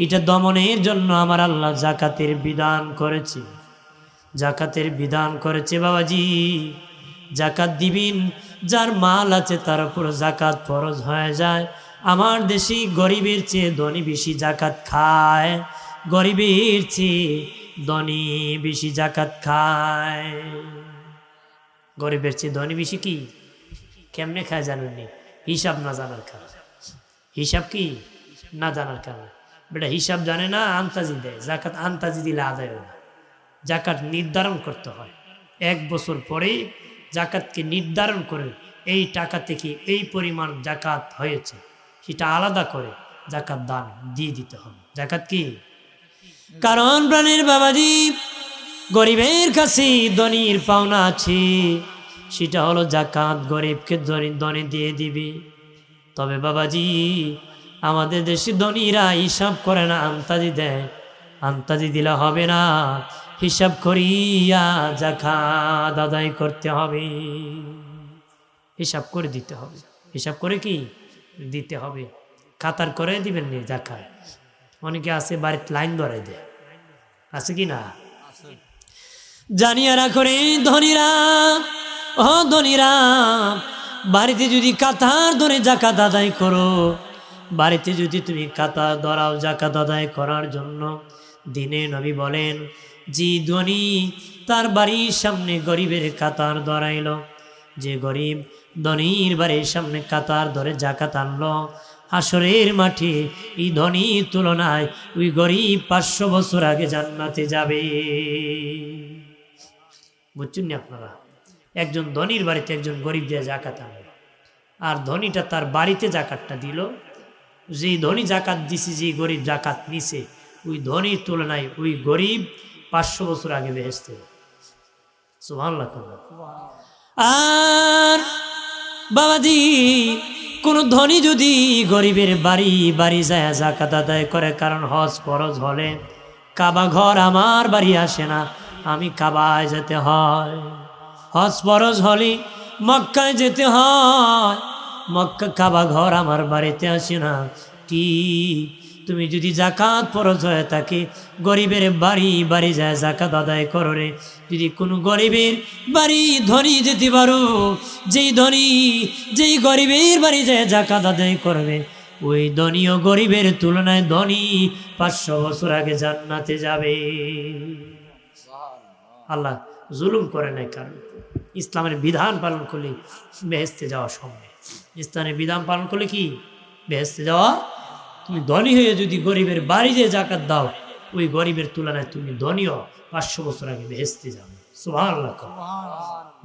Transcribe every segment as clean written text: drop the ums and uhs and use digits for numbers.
এটা দমনের জন্য আমার আল্লাহ জাকাতের বিধান করেছে, জাকাতের বিধান করেছে। বাবাজি জাকাত দিবেন, যার মাল আছে তার উপর জাকাত ফরজ হয়ে যায়। আমার দেশে গরিবের চেয়ে ধনী বেশি জাকাত খায়, গরিবের চেয়ে ধনী বেশি জাকাত খায়। গরিবের চেয়ে ধনী বেশি কি কেমনে খায় জানেননি? হিসাব না জানার কারণে। হিসাব কি না জানার কারণে। বেটা হিসাব জানে না, আন্তাজি দেয়। জাকাত আন্তাজি দিলে আদায় হয় না, জাকাত নির্ধারণ করতে হয়। 1 বছর পরে জাকাতকে নির্ধারণ করে এই টাকা থেকে এই পরিমাণ জাকাত হয়েছে সেটা আলাদা করে জাকাত দান দিয়ে দিতে হবে। জাকাত কি? কারণ প্রাণের বাবাজি গরিবের কাছে ধনীর পাওনা আছে, সেটা হলো জাকাত। গরিবকে ধনী দিয়ে দিবে। তবে বাবাজি আমাদের দেশে ধনীরা হিসাব করে না, আন্তাজি দেয়। আন্তাজি দিলে হবে না, হিসাব করিয়া জাকাত আদায় করতে হবে। হিসাব করে দিতে হবে। হিসাব করে কি দিতে হবে? কাতার করে দিবেন নি জাকাত। অনেকে আছে বাড়িতে লাইন ধরে দেয়, আছে কি না? জানিয়া রাখো রে ধনীরা, ও ধনীরা, বাড়িতে যদি কাতার ধরে জাকাত আদায় করো, বাড়িতে যদি তুমি কাতার ধরাও জাকাত আদায় করার জন্য, দিনে নবী বলেন যে ধনী তার বাড়ির সামনে গরিবের কাতার ধরাইল, যে গরিব ধনীর বাড়ির সামনে কাতার ধরে জাকাত আনলো, হাসরের মাঠে এই ধনীর তুলনায় ওই গরিব 500 বছর আগে জান্নাতে যাবে। বুঝছেন না আপনারা? একজন ধনীর বাড়িতে একজন গরিব দিয়ে জাকাত আনলো, আর ধনীটা তার বাড়িতে জাকাতটা দিল। যেই ধনী জাকাত দিছে, যে গরিব জাকাত নিছে, ওই ধনীর তুলনায় ওই গরিব 500 বছর আগে বেহেশতে। সুবহানাল্লাহ। আর বাবাজি কোন ধনী যদি গরিবের বাড়ি বাড়ি যায় জাকাত আদায় করে, কারণ হজ ফরজ হলে কাবা ঘর আমার বাড়ি আসে না, আমি কাবায় যেতে হয়। হজ ফরজ হলে মক্কায় যেতে হয়, মক্কা কাবা ঘর আমার বাড়িতে আসে না। কি তুমি যদি জাকাত ফরজ হয়ে থাকে, গরিবের বাড়ি বাড়ি যায় জাকাত আদায় করো রে। যদি কোনো গরিবের বাড়ি ধনী যেতে পারো, যেই ধনী যেই গরিবের বাড়ি যায় জাকাত আদায় করবে, ওই ধনী ও গরিবের তুলনায় ধনী 500 বছর আগে জান্নাতে যাবে। আল্লাহ জুলুম করে নাই, কারণ ইসলামের বিধান পালন করলে বেহেশতে যাওয়া সম্ভব। ইসলামের বিধান পালন করলে কি বেহেশতে যাওয়া? তুমি ধনী হয়ে যদি গরিবের বাড়ি যে জাকাত দাও, ওই গরিবের তুলনায় তুমি ধনীও 500 বছর আগে বেহেশতে যাবে। সুবহানাল্লাহ।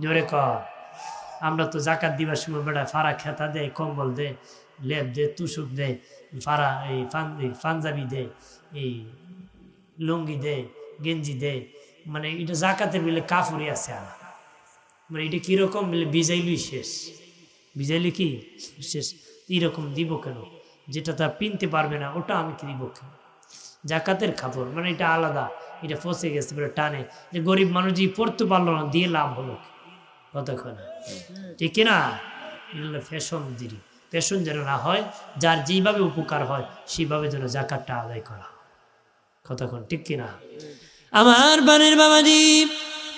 জোরে কর। আমরা তো জাকাত দিবার সময় বেটা ফাড়া খেতা দেয়, কম্বল দেয়, লেপ দেয়, তুষক দেয়, ফাড়া এই পাঞ্জাবি দেয়, এই লুঙ্গি দেয়, গেঞ্জি দেয়। মানে এটা জাকাতের মিলে কাফড়ি আছে। মানে এটা কিরকম মিলে বিজাইলই শেষ, বিজাইলি কি শেষ। এরকম দিব কেন? যেটা তা পিনতে পারবে না ওটা আমি কি দিব কেন? জাকাতের কাপড় মানে এটা আলাদা, এটা ফসে গেছে বলে টানে। যে গরিব মানুষ যে পড়তে পারলো না, দিয়ে লাভ হলো কতক্ষণ? ঠিক কিনা? এগুলো ফ্যাশন দিরি, ফ্যাশন যেন না হয়, যার যেইভাবে উপকার হয় সেইভাবে যেন জাকাতটা আদায় করা কতক্ষণ। ঠিক কিনা আমার বানের বাবাজি?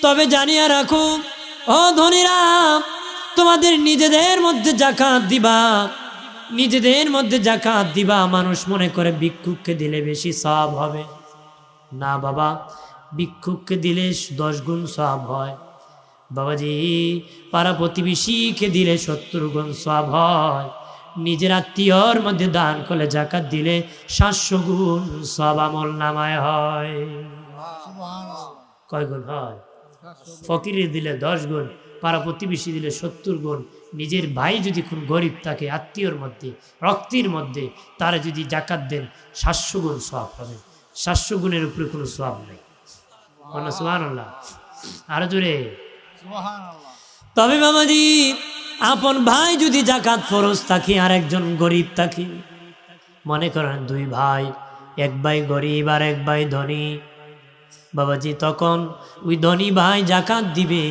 তবে জানিয়া রাখো ও ধনীরা, তোমাদের নিজেদের মধ্যে জাকাত দিবা, নিজেদের মধ্যে জাকাত দিবা। মানুষ মনে করে ভিক্ষুককে দিলে বেশি সওয়াব হবে। না বাবা, ভিক্ষুককে দিলে 10 গুণ সওয়াব হয়। বাবাজি পাড়া প্রতিবেশীকে দিলে 70 গুণ সওয়াব হয়। নিজের আত্মীয়র মধ্যে দান করলে জাকাত দিলে 700 গুণ সওয়াব আমল নামায় হয়। কয় গুণ হয়? ফকিরে দিলে 10 গুণ, পাড়া প্রতিবেশী দিলে 70 গুণ। নিজের ভাই যদি কোন গরিব থাকে আত্মীয়র মধ্যে, রক্তের মধ্যে, তারা যদি জাকাত দেন 700 গুণ সওয়াব পাবেন। 700 গুণের উপরে কোনো সওয়াব নেই। সুবহানাল্লাহ। আরো জোরে সুবহানাল্লাহ। তবে বাবাজি আপন ভাই যদি জাকাত ফরজ থাকে আর একজন গরিব থাকে, মনে করেন 2 ভাই, এক ভাই গরিব আর এক ভাই ধনী, বাবাজি তখন ওই ধনী ভাই জাকাত দিবে।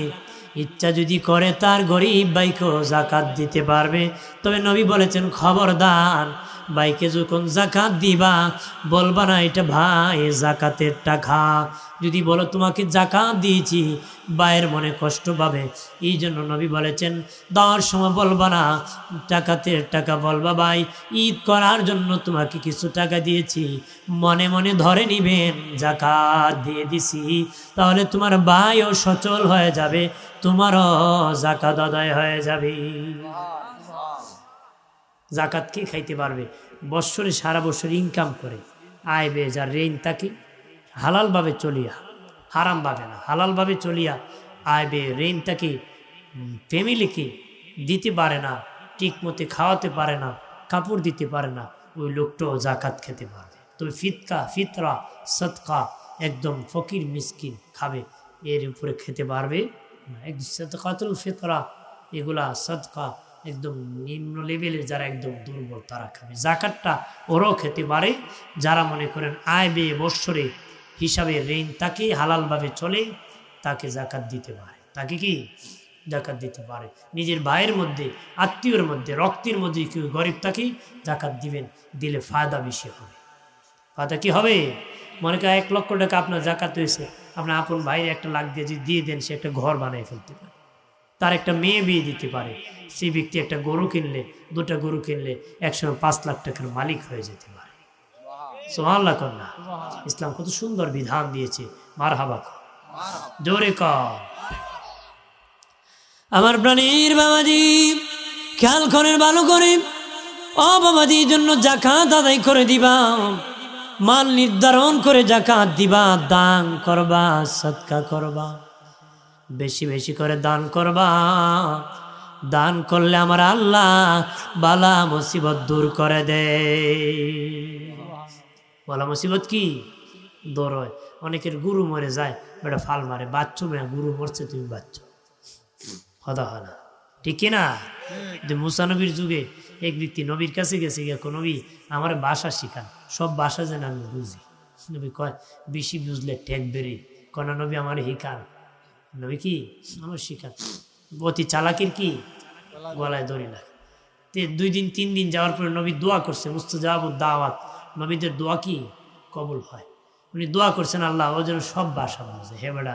ইচ্ছা যদি করে তার গরিব ভাইকেও জাকাত দিতে পারবে। তবে নবী বলেছেন খবরদার ভাইকে যখন জাকাত দিবা বলবা না এটা ভাই জাকাতের টাকা। যদি বলো তোমাকে জাকাত দিয়েছি, ভাইয়ের মনে কষ্ট পাবে। এই জন্য নবী বলেছেন দেওয়ার সময় বলবা না জাকাতের টাকা, বলবা ভাই ঈদ করার জন্য তোমাকে কিছু টাকা দিয়েছি, মনে মনে ধরে নিবেন জাকাত দিয়ে দিছি। তাহলে তোমার ভাইও সচল হয়ে যাবে, তোমারও জাকাত আদায় হয়ে যাবে। জাকাত কে খাইতে পারবে? বৎসরে সারা বছর ইনকাম করে আয় ব্যয় যার রেইন তাকে হালালভাবে চলিয়া, হারামভাবে না, হালালভাবে চলিয়া আয় ব্যয় রেইন তাকে ফ্যামিলিকে দিতে পারে না, ঠিক মতে খাওয়াতে পারে না, কাপড় দিতে পারে না, ওই লোকটাও জাকাত খেতে পারবে। তবে ফিতরা সদকা একদম ফকির মিসকিন খাবে, এর উপরে খেতে পারবে না। একদম সদকাতুল ফিতরা এগুলা সদকা একদম নিম্ন লেভেলের, যারা একদম দুর্বল তারা খাবে। জাকাতটা ওরাও খেতে পারে যারা মনে করেন আয় ব্যয় বৎসরে হিসাবে রেইন তাকে হালালভাবে চলে, তাকে জাকাত দিতে পারে। তাকে কি জাকাত দিতে পারে। নিজের ভাইয়ের মধ্যে, আত্মীয়র মধ্যে, রক্তের মধ্যে কেউ গরিব তাকে জাকাত দিবেন, দিলে ফায়দা বেশি হবে। ফায়দা কি হবে? মনে করেন 1 লক্ষ টাকা আপনার জাকাত হয়েছে, আপনার আপন ভাইয়ের 1 লাখ দিয়ে যদি দিয়ে দেন, সে একটা ঘর বানিয়ে ফেলতে পারে, তার একটা মেয়ে বিয়ে দিতে পারে। সেই ব্যক্তি একটা গরু কিনলে, 2টা গরু কিনলে একসময় 5 লাখ টাকার মালিক হয়ে যেতে পারে। সুবহানাল্লাহ কন্যা। ইসলাম কত সুন্দর বিধান দিয়েছে। মারহাবা জোরে কর। আমার প্রাণীর বাবাজি খেয়াল করেন ভালো করে, ও বাবাজি জন্য জাকাত আদায় করে দিবা, মাল নির্ধারণ করে জাকাত দিবা, দান করবা, সদকা করবা, বেশি বেশি করে দান করবা। দান করলে আমার আল্লাহ বালা মুসিবত দূর করে দে। বালা মুসিবত কি দূর হয়? অনেকের গুরু মরে যায়, বেটা ফাল মারে, বাচ্চু মেয়ে গুরু মরছে তুমি বাচ্চু, কথা হয় না, ঠিক কিনা? মুসা নবীর যুগে এক ব্যক্তি নবীর কাছে গেছে, নবী আমার ভাষা শিখান, সব ভাষা যেন আমি বুঝি। নবী কয় বেশি বুঝলে ঠেক বেরি, কনা নবী আমার হিকান। নবী কি আমার শিখান। অতি চালাকির কি গলায় দড়ি লাগে। 2 দিন 3 দিন যাওয়ার পরে নবী দোয়া করছে, মুস্তাজাবুদ দাওয়াত, নবীদের দোয়া কি কবুল হয়। উনি দোয়া করছেন আল্লাহ ও যেন সব ভাষা বুঝে। হে বেটা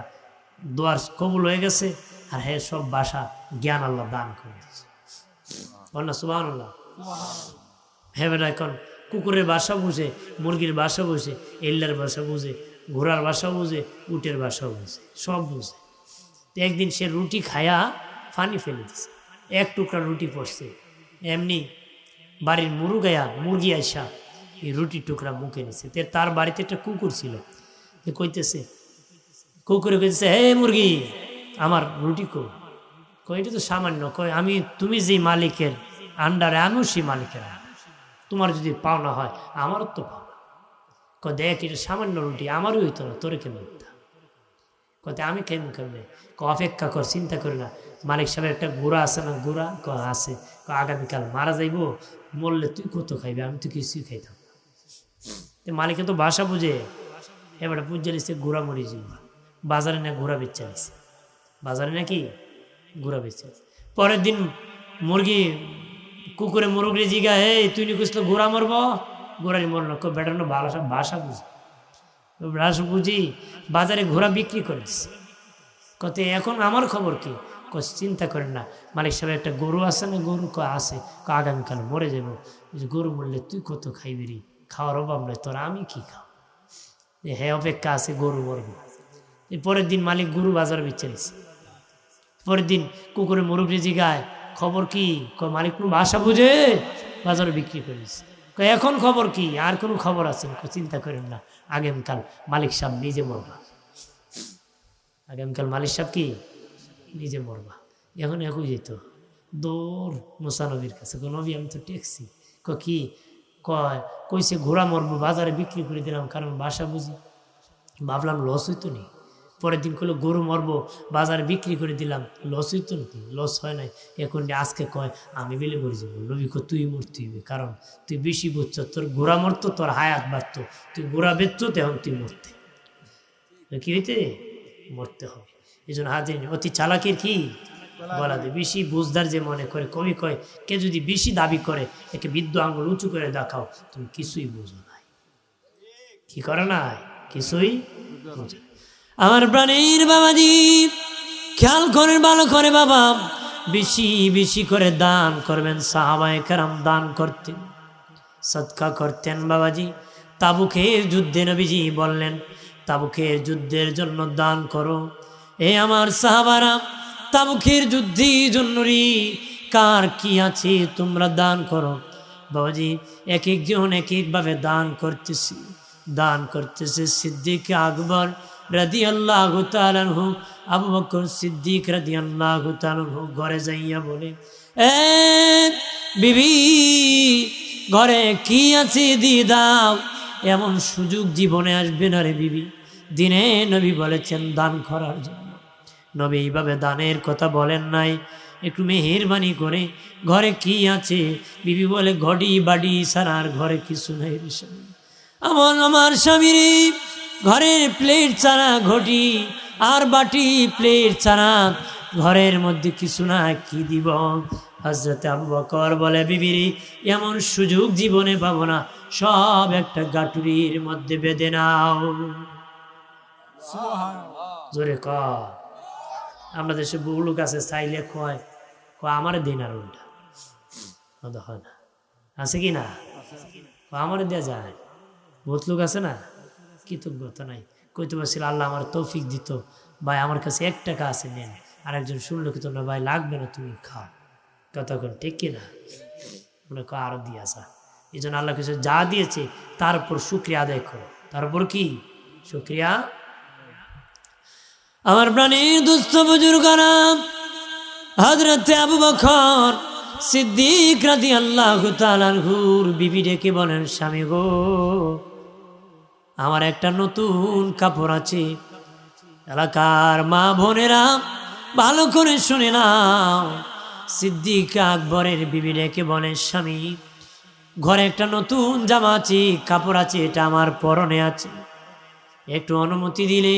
দোয়ার কবুল হয়ে গেছে, আর হে সব ভাষা জ্ঞান আল্লাহ দান করে দিয়েছে। বল না সুবহানাল্লাহ। হে বেটা এখন কুকুরের ভাষা বুঝে, মুরগির ভাষা বুঝে, এল্লার ভাষা বুঝে, ঘোড়ার ভাষা বুঝে, উটের ভাষা বুঝে, সব বুঝে। একদিন সে রুটি খায়া পানি ফেলে দিছে, 1 টুকরা রুটি পড়ছে, এমনি বাড়ির মুরগি আইসা এই রুটি টুকরা মুখে নিছে। তার বাড়িতে একটা কুকুর ছিল, কইতেছে, কুকুরে কইতেছে হে মুরগি আমার রুটি কই এটা তো সামান্য, কই আমি তুমি যে মালিকের আন্ডারে আমিও সেই মালিকের আন্ডারে, তোমার যদি পাওনা হয় আমারও তো পাওনা। দেখ এটা সামান্য রুটি, আমারও হইতো না, তোরে কেমন কতে আমি কেমন কেমনে? অপেক্ষা কর, চিন্তা করি না, মালিক সাহেবের একটা গুড়া আছে না? গুড়া আছে, আগামীকাল মারা যাইব, মরলে তুই কত খাইবে, আমি তো কিছুই খাইতাম না। মালিকে তো ভাষা বুঝে, এবারে বুঝে নিচ্ছে গুড়া মরি যাইব, বাজারে না ঘোড়া বেচা নিছে, বাজারে নাকি ঘোড়া বেচা। পরের দিন মুরগি কুকুরে মুরগি জিগা, হে তুই নি কুছলো ঘোড়া মরব, ঘোড়ারি মরল, বেটানো ভাষা বুঝে, ভাষা বুঝি বাজারে ঘোড়া বিক্রি করেছে। কত এখন আমার খবর কি? চিন্তা করেন না, মালিক সাহেব একটা গরু আছে না? গরু আছে, আগামীকাল মরে যাব, গরু মরলে তুই কত খাইবি রে, খাওয়ার অভাব নয় তোর, আমি কি খাও? হ্যাঁ অপেক্ষা আছে, গরু মরবো। পরের দিন মালিক গরু বাজারে বেচে নিছে। পরের দিন কুকুরে মুরগি জিগায় খবর কি? মালিক কোনো ভাষা বুঝে, বাজারে বিক্রি করেছে। এখন খবর কি? আর কোনো খবর আছে? চিন্তা করেন না, আগামীকাল মালিক সাহেব নিজে মরবা, আগামীকাল মালিক সাহেব কি নিজে মরবা। এখন একই যেত দৌড় মুসা নবীর কাছে, নবী আমি তো ট্যাক্সি, কি কইছে ঘোড়া মরবো, বাজারে বিক্রি করে দিলাম, কারণ ভাষা বুঝি, ভাবলাম লস হইতো নি। পরের দিন কইলো গরু মরবো, বাজারে বিক্রি করে দিলাম, লস হইতো নাকি? লস হয় নাই। এখন আজকে কয় আমি বেলে মরে যাবো। নবী তুই মরতে হইবে, কারণ তুই বেশি বুঝছ, তোর ঘোড়া মরতো, তোর হায়াত বাড়তো, তুই ঘোড়া বেচতো, তখন তুই মরতে কি হইতে মরতে হবে। এই জন্য হাজির অতি চালাকির কি গলা দিয়ে। বেশি বুঝদার যে মনে করে, কবি কয় কে যদি বেশি দাবি করে একে বৃদ্ধ আঙুল উঁচু করে দেখাও, তুমি কিছুই বুঝো নাই। কি করে নাই? কিছুই বুঝো। আমার প্রাণের বাবাজি খেয়াল করেন, ভালো করে বাবা, বেশি বেশি করে দান করবেন। সাহাবায়ে কেরাম দান করতেন, সদকা করতেন বাবাজি। তাবুকের যুদ্ধে নবীজি বললেন তাবুকের যুদ্ধের জন্য দান করো। এ আমার সাহাবারা, তাবুকের যুদ্ধের জন্য রে কার কি আছে তোমরা দান করো। বাবাজি এক একজন এক একভাবে দান করতেছে। সিদ্দিক আকবর রাদিয়াল্লাহু তাআলা আনহু, আবু বকর সিদ্দিক রাদিয়াল্লাহু তাআলা আনহু ঘরে যাইয়া বলে, এ বিবি ঘরে কি আছে দিয়ে দাও। এমন সুযোগ জীবনে আসবে না রে বিবি। দিনে নবী বলেছেন দান করার জন্য, নবী এইভাবে দানের কথা বলেন নাই। একটু মেহেরবানি করে ঘরে কি আছে? বিবি বলে ঘড়ি বাড়ি ছাড়া আর ঘরে কিছু নেই রে স্বামী। আমার স্বামীর ঘরের প্লেট ছাড়া, ঘটি আর বাটি প্লেট ছাড়া ঘরের মধ্যে কিছু না, কি দিব? হযরতে আবু বকর বলে বিবিরি এমন সুযোগ জীবনে পাবো না, সব একটা গাটুরির মধ্যে বেঁধে নাও। জোরে ক। আমরা দেশে বহু লোক আছে চাইলে কয় আমার দিন আর উল্টা হয় না, আছে কি না? আমার দেওয়া যায়। বহুত লোক আছে না, কৃতজ্ঞতা নাই। কইতে পারছিল আল্লাহ আমার তৌফিক দিত, ভাই আমার কাছে 1 টাকা আছে নেন। আরেকজন শুনলো কি তোমরা ভাই লাগবে না তুমি খাও, কতক্ষণ ঠিক কিনা? মনে কর আরো দিয়ে আসা। এই জন্য আল্লাহ কিছু যা দিয়েছে তার উপর শুক্রিয়া আদায় করো। তারপর কি শুক্রিয়া? আমার প্রাণীর দুস্থ বুজুর্গরা হযরতে আবু বকর সিদ্দিক রাদিয়াল্লাহু তাআলা আনহুর বিবি ডেকে বলেন, স্বামী গো, আমার একটা নতুন কাপড় আছে। এলাকার মা বোনেরা ভালো করে শুনে নাও। সিদ্দিক আকবরের বিবি ডেকে বলেন, স্বামী ঘরে একটা নতুন জামা আছে, কাপড় আছে, এটা আমার পরনে আছে, একটু অনুমতি দিলে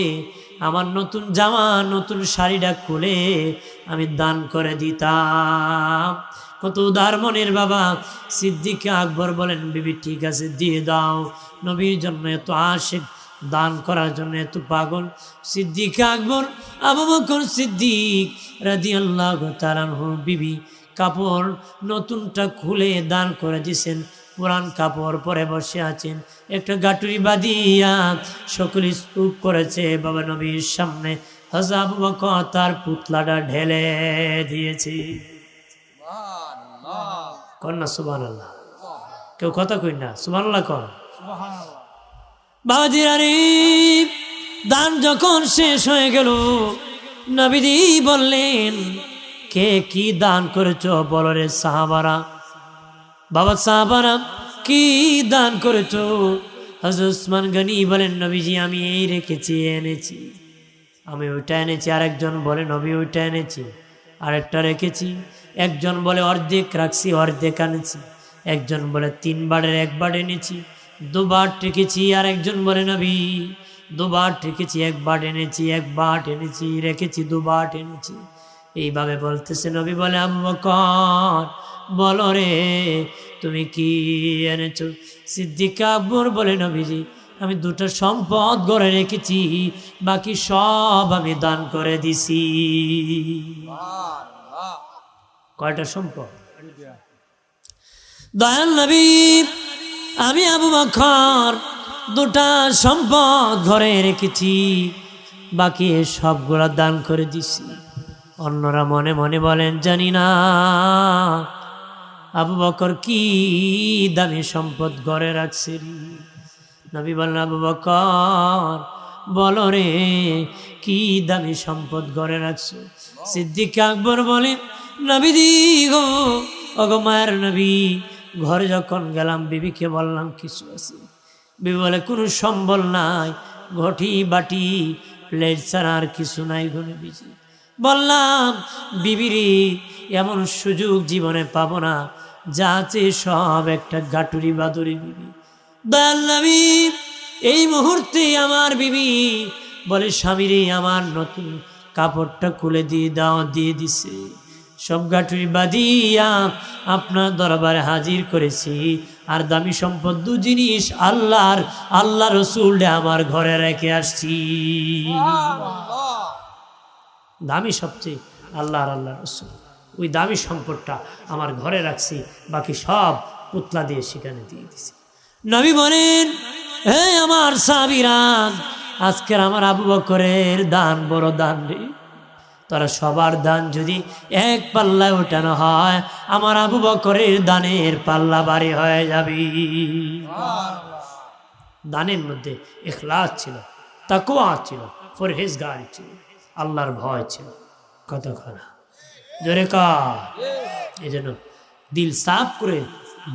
আমার নতুন জামা নতুন শাড়িটা খুলে আমি দান করে দিতাম। কত উদার মনের বাবা। সিদ্দিক আকবর বলেন, বিবি ঠিক আছে দিয়ে দাও। নবীর জন্য এত আশিক, দান করার জন্য এত পাগল। সিদ্দিক আকবর আবু বকর সিদ্দিক রাদিয়াল্লাহু তাআলা আনহু বিবি কাপড় নতুনটা খুলে দান করে দিয়েছেন। পুরান কাপড় পরে বসে আছেন, একটা গাটুরি বাঁধিয়া সকলে স্তূপ করেছে বাবা নবীর সামনে। হযরত আবু বকর তার পুতলাটা ঢেলে দিয়েছে। কন্যা সুবহানাল্লাহ। কেউ কথা কই না, সুবহানাল্লাহ কর। বাবাজিরা রে, দান যখন শেষ হয়ে গেল, নবীজি বললেন, কে কি দান করেছো বলো রে সাহাবারা। বাবা সাহাবারা কি দান করেছো? হযরত উসমান গনি বলেন, নবীজি আমি এই রেখেছি, এনেছি, আমি ওইটা এনেছি। আরেকজন বলে নবী ওইটা এনেছি, আরেকটা রেখেছি। একজন বলে অর্ধেক রাখছি, অর্ধেক আনেছি। একজন বলে 3 বারের 1 বার এনেছি, 2 বার রেখেছি। আর একজন বলে নবী 2 বার রেখেছি, 1 বার এনেছি, 1 বার এনেছি, রেখেছি 2 বার এনেছি। এইভাবে বলতেছে। নবী বলে, আবু বকর বলো রে তুমি কি এনেছো? সিদ্দিক আকবর বলে, নবীজি আমি 2টা সম্পদ গড়ে রেখেছি, বাকি সব আমি দান করে দিছি। কয়টা সম্পদ? দয়াল নবী আমি আবু বকর 2টা সম্পদ ঘরে রেখেছি, বাকি সবগুলা দান করে দিছি। অন্যরা মনে মনে বলেন, জানি না আবু বকর কি দামি সম্পদ ঘরে রাখছে। নবী বলেন, আবু বকর বলো রে কি দামি সম্পদ ঘরে রাখছো? সিদ্দিক আকবর বলে, নবীজি গো, ওগো মায়ের নবী, ঘরে যখন গেলাম বিবিকে বললাম কিছু আছে। বিবি বলে, কোনো সম্বল নাই, ঘটি বাটি প্লেট ছাড়া আর কিছু নাই গো নবীজি। বললাম, বিবিরি এমন সুযোগ জীবনে পাবো না, যা আছে সব একটা গাটুরি বাদুরি বিবি। দয়াল নবী এই মুহূর্তে আমার বিবি বলে, স্বামীরে আমার নতুন কাপড়টা খুলে দিয়ে দাওয়াত দিয়ে দিছে। সব গাঁঠুরি বাঁধিয়া আপনার দরবারে হাজির করেছি। আর দামি সম্পদ দু জিনিস আল্লাহ রসুল আমার ঘরে রেখে আসছি। দামি সবচেয়ে আল্লাহ রসুল, ওই দামি সম্পদটা আমার ঘরে রাখছি, বাকি সব পুতলা দিয়ে সেখানে দিয়ে দিছি। নবী বলেন, হে আমার সাহাবীরা, আজকের আমার আবু বকরের দান বড় দান রে। তারা সবার দান যদি এক পাল্লায় ওঠানো হয়, আমার আবু বকরের দানের পাল্লা ভারী হয়ে যাবে। দানের মধ্যে ইখলাস ছিল, তাকওয়া ছিল, পরহেজগারি ছিল, আল্লাহর ভয় ছিল। কতক্ষণ জোরে কার। এই জন্য দিল সাফ করে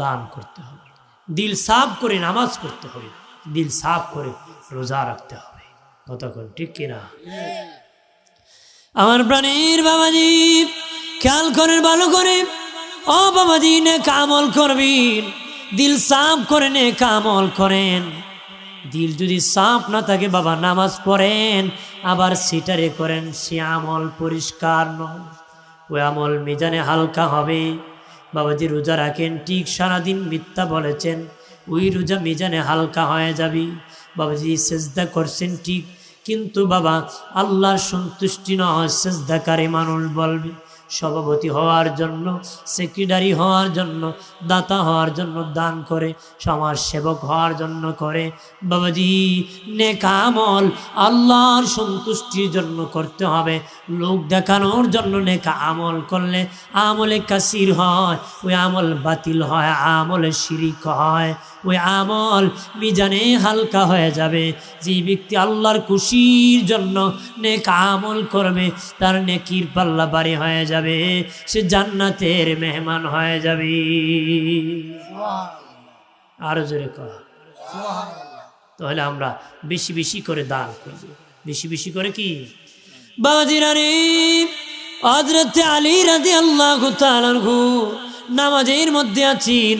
দান করতে হবে, দিল সাফ করে নামাজ পড়তে হবে, দিল সাফ করে রোজা রাখতে হবে। কতক্ষণ ঠিক কিনা? আমার প্রাণীর বাবাজি খেয়াল করেন ভালো করে। ও বাবাজি, নেক আমল করবেন, দিল সাফ করে নেক আমল করেন। দিল যদি সাফ না থাকে বাবা, নামাজ পড়েন আবার সিটারে করেন, সে আমল পরিষ্কার নয়, ওই আমল মিজানে হালকা হবে। বাবাজি রোজা রাখেন ঠিক, সারাদিন মিথ্যা বলেছেন, ওই রোজা মিজানে হালকা হয়ে যাবে। বাবাজি সেজদা করছেন ঠিক, কিন্তু বাবা আল্লাহর সন্তুষ্টি নয়, সেজদাকারী মানুষ বলবে। সভাপতি হওয়ার জন্য, সেক্রেটারি হওয়ার জন্য, দাতা হওয়ার জন্য দান করে, সমাজ সেবক হওয়ার জন্য করে। বাবাজি নেক আমল আল্লাহর সন্তুষ্টির জন্য করতে হবে, লোক দেখানোর জন্য নেক আমল করলে আমলে কাসির হয়, ওই আমল বাতিল হয়, আমলে শিরিক হয়, ওই আমল মিজানে হালকা হয়ে যাবে। যে ব্যক্তি আল্লাহর খুশির জন্য নেক আমল করবে, তার নেকির পাল্লা ভারী হয়ে যাবে, সে জান্নাতের মেহমান হয়ে যাবে। আরো জোরে কর। তাহলে আমরা বেশি বেশি করে দান করব, বেশি বেশি করে কি বাবাজিরা রে। হযরত আলী রাদিয়াল্লাহু তাআলা আনহু নামাজের মধ্যে আছেন,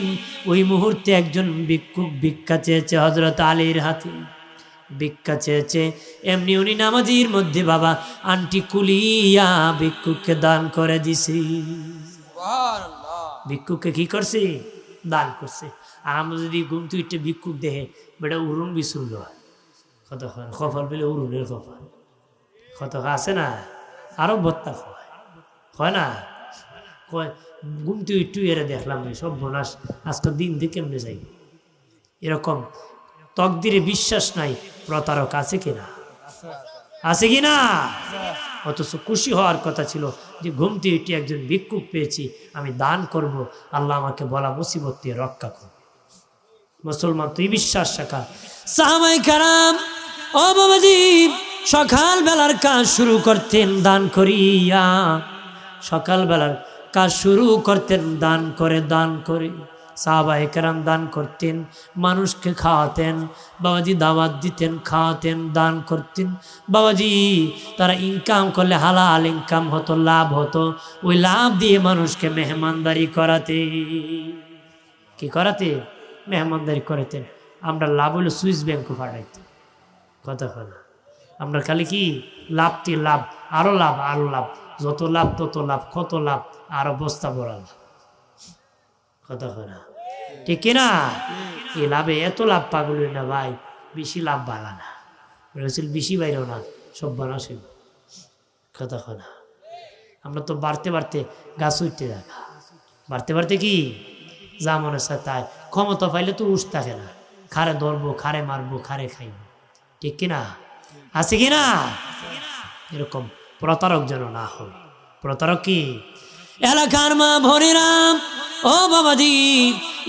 ওই মুহূর্তে একজন ভিক্ষুক ভিক্ষা চেয়েছে হযরত আলীর হাতে, ভিক্ষা চেয়েছে। এমনি উনি নামাজের মধ্যে বাবা আন্টি কুলিয়া ভিক্ষুককে দান করে দিছি। ভিক্ষুককে কি করছে? দান করছে। আর আমরা যদি ঘুম তুইটে ভিক্ষুক দেখে বেটা উড়ুন বিশুল হয়, কত কপাল পেলে উড়ুনের কপাল, কত আছে না, আরো বত্তা হয় না, কয় ঘুমতে একটু এরা দেখলাম সব বোনাস আজকের দিন দিয়ে কেমনে যাই। এরকম তকদিরে বিশ্বাস নাই, প্রতারক আছে কিনা? আছে কিনা? অথচ খুশি হওয়ার কথা ছিল যে ঘুমতে উঠে একজন ভিক্ষুক পেয়েছি, আমি দান করব, আল্লাহ আমাকে বলা মুসিবত দিয়ে রক্ষা করবে। মুসলমান তুই বিশ্বাস রাখা। সাহাবায়ে কেরাম ও বাবাজি সকাল বেলার কাজ শুরু করতেন দান করিয়া, সকাল বেলার কাজ শুরু করতেন দান করে। সাহাবায়ে কেরাম দান করতেন, মানুষকে খাওয়াতেন, বাবাজি দাওয়াত দিতেন, খাওয়াতেন, দান করতেন। বাবাজি তারা ইনকাম করলে হালাল ইনকাম হতো, লাভ হতো, ওই লাভ দিয়ে মানুষকে মেহমানদারি করাতে, কি করাতে? মেহমানদারি করাতেন। আমরা লাভ হলে সুইস ব্যাংকে পাঠাইতাম। কথা না, আমরা খালি কি লাভটি লাভ, আরো লাভ, আরো লাভ, যত লাভ তত লাভ, কত লাভ, আরো বস্তা ভরা লাভ। কথা না ঠিক কিনা? এই লাভে এত লাভ পাগল না ভাই, বেশি লাভ বাড়া না, বেশি বাইরেও না, সব বানাসে। কথা না, আমরা তো বাড়তে বাড়তে গাছ উঠতে দেখা, বাড়তে বাড়তে কি যা মনে হয় তাই, ক্ষমতা পাইলে তো উস থাকে না, খারে ধরবো, খারে মারবো, খারে খাইব, ঠিক কিনা? আছে কিনা? এরকম প্রতারক যেন না হয়। প্রতারক কি? এলাকার মা ভনেরাম ও বাবাজি,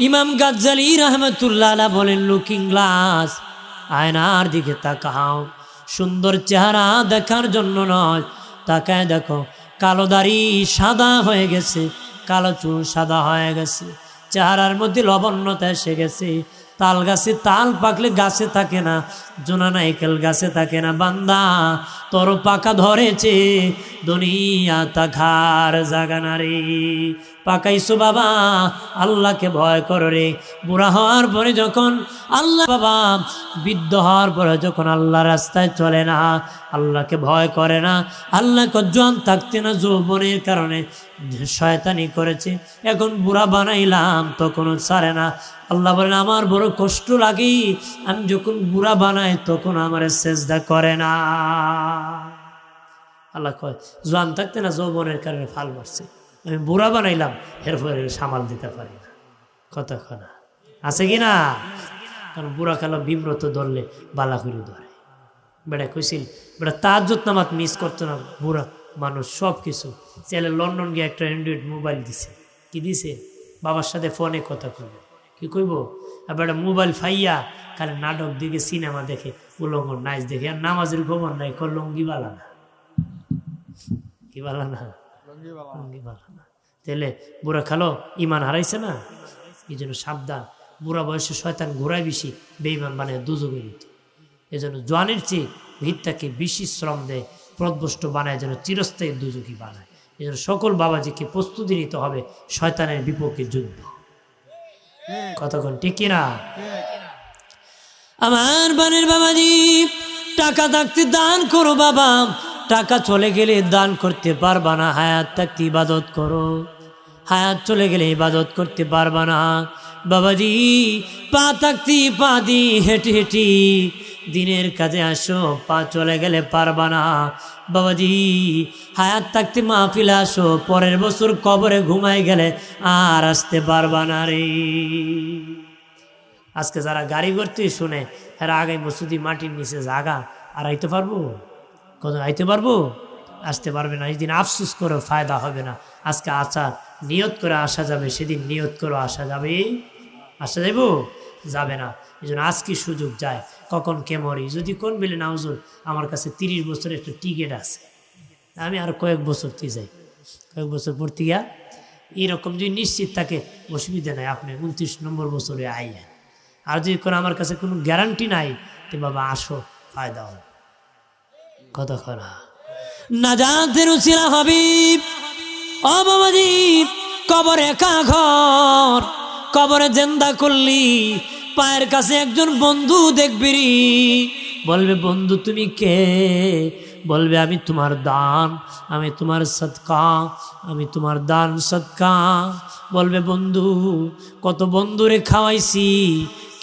ইমাম গাজ্জালী রাহমাতুল্লাহ আলাইহি বলেন, লুকিং গ্লাস, আয়নার দিকে তাকাও, সুন্দর চেহারা দেখার জন্য নয়, তাকায় দেখো কালো দাড়ি সাদা হয়ে গেছে, কালো চুল সাদা হয়ে গেছে, চেহারার মধ্যে লবণ্যতা এসে গেছে। তাল গাছে তাল পাকলে গাছে থাকে না, জোনা নাইকেল গাছে থাকে না। বান্দা তোর পাকা ধরেছে, দুনিয়া তাকার জাগানা রে, পাকাইছো বাবা, আল্লাহকে ভয় করো রে। বুড়া হওয়ার পরে যখন আল্লাহ বাবা, বৃদ্ধ হওয়ার পরে যখন আল্লাহ রাস্তায় চলে না, আল্লাহকে ভয় করে না, আল্লাহকে জোয়ান থাকতে না যৌবনের কারণে শয়তানি করেছে, এখন বুড়া বানাইলাম তখনও ছাড়ে না। আল্লাহ বলেন আমার বড় কষ্ট লাগে, আমি যখন বুড়া বানাই তখন আমার সেজদা করে না। আল্লাহ কয় জোয়ান থাকতে না যৌবনের কারণে ফাল মারছে, আমি বুড়া বানাইলাম এরপরে সামাল দিতে পারি না। কথা কনা আছে কি না? কারণ বুড়া কালো বিব্রত ধরলে বালা করে ধরে। বেটা কইছিল বেটা তাহাজ্জুদ নামাজ মিস করতো না বুড়া মানুষ, সব কিছু ছেলে লন্ডন গিয়ে একটা অ্যান্ড্রয়েড মোবাইল দিছে। কি দিছে? বাবার সাথে ফোনে কথা কইব। কি কইব? আর বেটা মোবাইল ফাইয়া খালি নাটক দেখে, সিনেমা দেখে, উলঙ্গ নাচ দেখে, আর নামাজের খবর নাই, লঙ্গি বালা না। কি বালা না? লঙ্গি বালা না। তাহলে বুড়া খালো ইমান হারাইছে না? এই জন্য সাবধান, বুড়া বয়সে শয়তান ঘোরায় বেশি, বেঈমান বানায় দুজকে নিত। এই জন্য জোয়ানের চেয়ে ভিতটাকে বেশি শ্রম দেয়, প্রদভষ্ট বানায়, যেন চিরস্থায়ী দুজকি বানায়। এই জন্য সকল বাবাজিকে প্রস্তুতি নিতে হবে শয়তানের বিপক্ষে যুদ্ধ। কতক্ষণ ঠিক কিনা? আমার বানের বাবাজি, টাকা থাকতে দান করো বাবা, টাকা চলে গেলে দান করতে পারবা না। হায়াত থাকতে ইবাদত করো, হায়াত চলে গেলে ইবাদত করতে পারবা না। বাবাজি পা থাকতে পা দি হেঁটে হেঁটে দিনের কাজে আসো, পা চলে গেলে পারবা না। বাবাজি হায়াত থাকতে মাহফিলে আসো, পরের বছর কবরে ঘুমাই গেলে আর আসতে পারবা না রে। আজকে যারা গাড়ি করতে শুনে এরা আগামী বছর মাটির নিচে জাগা আর আইতে পারবো? কত আইতে পারবো? আসতে পারবে না। এই দিন আফসুস করে ফায়দা হবে না। আজকে আশা নিয়ত করে আসা যাবে, সেদিন নিয়ত করে আসা যাবে? আসা যাব? যাবে না। এই জন্য আজকে সুযোগ যায়, কখন কে মরি। যদি কোন বেলে না হুজুর আমার কাছে 30 বছরের একটা টিকিট আছে, আমি আর কয়েক বছর যাই, কয়েক বছর পড়তে গিয়া এরকম যদি নিশ্চিত থাকে অসুবিধা নাই, আপনি 29 নম্বর বছরে আইয়েন। আর যদি কোনো আমার কাছে কোনো গ্যারান্টি নাই, তো বাবা আসো, ফায়দা হবে। কথা করা নাজাতের উসিলা হাবিব। ও বাবাজি কবর একা ঘর, কবরে জিন্দা করলি, পায়ের কাছে একজন বন্ধু দেখবি, বলবে বন্ধু তুমি কে? বলবে আমি তোমার দান, আমি তোমার সদকা, আমি তোমার দান সদকা। বলবে বন্ধু কত বন্ধুরে খাওয়াইছি,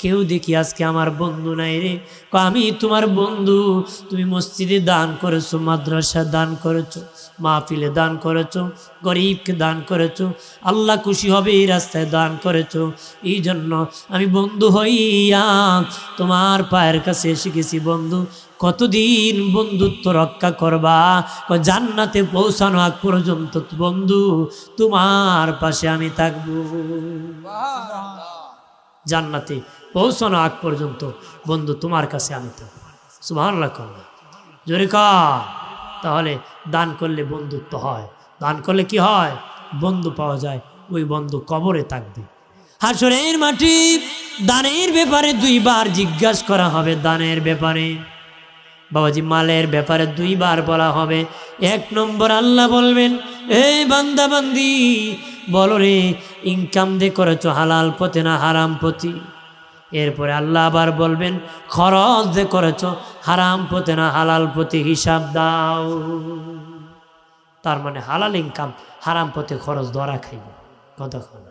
কেউ দেখি আজকে আমার বন্ধু নাই রে। আমি তোমার বন্ধু, তুমি মসজিদে দান করেছো, মাদ্রাসা দান করেছো, মাহফিলে দান করেছো, গরিবকে দান করেছো, আল্লাহ খুশি হবে এই রাস্তায় দান করেছো। এই জন্য আমি বন্ধু হইয়া তোমার পায়ের কাছে এসে গেছি। বন্ধু কতদিন বন্ধুত্ব রক্ষা করবা? জান্নাতে পৌঁছানো আগ পর্যন্ত বন্ধু তোমার পাশে আমি থাকবো। জান্নাতে পৌঁছানো আগ পর্যন্ত বন্ধু তোমার কাছে আমি থাকবো। সুবহানাল্লাহ করলাম জোরে কর। তাহলে দান করলে বন্ধুত্ব হয়, দান করলে কি হয়? বন্ধু পাওয়া যায়। ওই বন্ধু কবরে থাকবে। হাসরের মাটি দানের ব্যাপারে 2 বার জিজ্ঞাসা করা হবে। দানের ব্যাপারে বাবাজি, মালের ব্যাপারে 2 বার বলা হবে। 1 নম্বর আল্লাহ বলবেন, এই বান্দা বান্দি বলো রে ইনকাম দিয়ে করেছো হালাল পথে না হারাম পথে? এরপরে আল্লাহ আবার বলবেন খরচ যে করেছো হারাম পথে না হালাল পথে, হিসাব দাও। তার মানে হালাল ইনকাম হারাম পথে খরচ ধরা খাইব। কতক্ষণ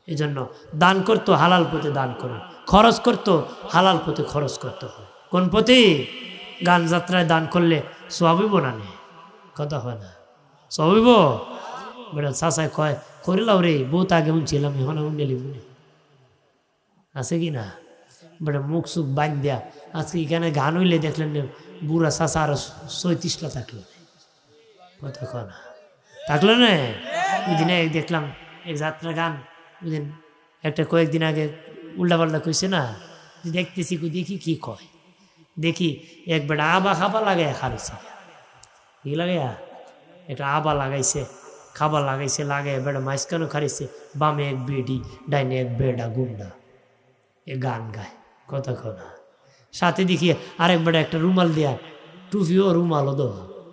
এই জন্য দান করতো হালাল পথে দান করো, খরচ করতো হালাল পথে খরচ করতে হয়। কোন পথে? গান যাত্রায় দান করলে সওয়াব না নে? কথা হয় না? সওয়াব বেটা চাচায় কয় করিলাও রে, বহুত আগে উনছিলাম, এখন উন্ডেলি মনে আছে কি না? বেটা মুখ সুখ বান দেয়া আজকে এখানে গান হইলে দেখলেন বুড়া চাচা আরো 36টা থাকলো। কথা কয় না? থাকলো না? ওই দিনে দেখলাম এক যাত্রা গান, ওই দিন একটা কয়েকদিন আগে উল্টাপাল্টা কইছে না, দেখতেছি দেখি কি কয়, দেখি এক বেটা আবা খাবা লাগাই খাইছে। কি লাগাইয়া? একটা আবা লাগাইছে, খাবার লাগাইছে, লাগাই বেটা মাঝখানে খাইছে, বামে এক বেডি, ডাইনে এক বেডা গুন্ডা, এ গান গায়। কথা কনা সাথে দেখি আরেক বেটা একটা রুমাল দেয়া, টুপিও রুমালও দো,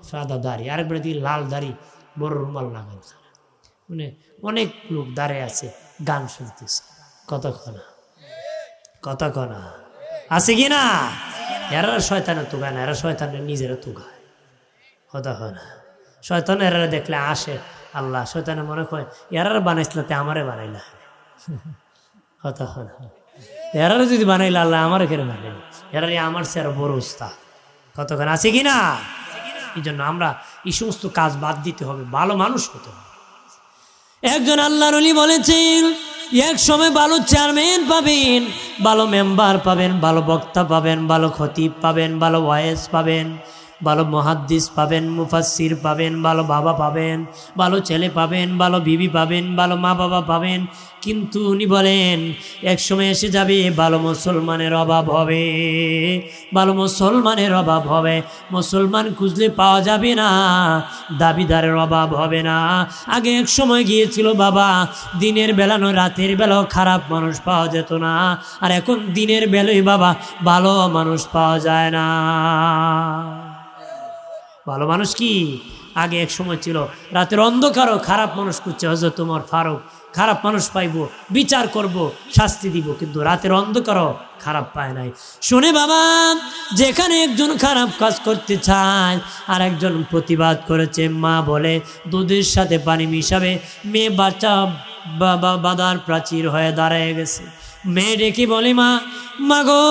সাদা দাড়ি, আরেক বেটা দেখি লাল দাড়ি, বড় রুমাল লাগাই। মানে অনেক লোক দাঁড়িয়ে আছে গান শুনতেছে, কতক্ষণ আছে কি না? এরা শয়তানে তুগায় না, এরা শয়তানের নিজেরা তুগায়, কতক্ষণ শয়তান এরা দেখলে আসে আল্লাহ, শয়তানে মনে হয় এরা বানাইছিলাতে আমারে বানাইলা, কতক্ষণ এরা যদি বানাইলা আল্লাহ আমার কেন বানাইল, এরা আমার সে আরো বড় উস্তাদ, কতক্ষণ আছে কি না? এই জন্য আমরা এই সমস্ত কাজ বাদ দিতে হবে, ভালো মানুষ হতে হবে। একজন আল্লাহর ওলি বলেছেন, এক সময় ভালো চেয়ারম্যান পাবেন, ভালো মেম্বার পাবেন, ভালো বক্তা পাবেন, ভালো খতিব পাবেন, ভালো ওয়াইজ পাবেন, ভালো মুহাদ্দিস পাবেন, মুফাসসির পাবেন, ভালো বাবা পাবেন, ভালো ছেলে পাবেন, ভালো বিবি পাবেন, ভালো মা বাবা পাবেন। কিন্তু উনি বলেন এক সময় এসে যাবে ভালো মুসলমানের অভাব হবে, ভালো মুসলমানের অভাব হবে, মুসলমান খুঁজলে পাওয়া যাবে না, দাবিদারের অভাব হবে না। আগে এক সময় গিয়েছিল বাবা, দিনের বেলা নয় রাতের বেলাও খারাপ মানুষ পাওয়া যেত না, আর এখন দিনের বেলায় বাবা ভালো মানুষ পাওয়া যায় না। ভালো মানুষ কি আগে এক সময় ছিল, রাতের অন্ধকারও খারাপ মানুষ খুঁজছে, হযরত ওমর ফারুক খারাপ মানুষ পাইব, বিচার করব, শাস্তি দিব, কিন্তু রাতের অন্ধকারও খারাপ পায় নাই। শুনে বাবা, যেখানে একজন খারাপ কাজ করতে চায় আর একজন প্রতিবাদ করেছে, মা বলে দুধের সাথে পানি মিশাবে, মেয়ে বাচ্চা বাদার প্রাচীর হয়ে দাঁড়ায় গেছে। মেয়ে ডেকে বলে, মা গো,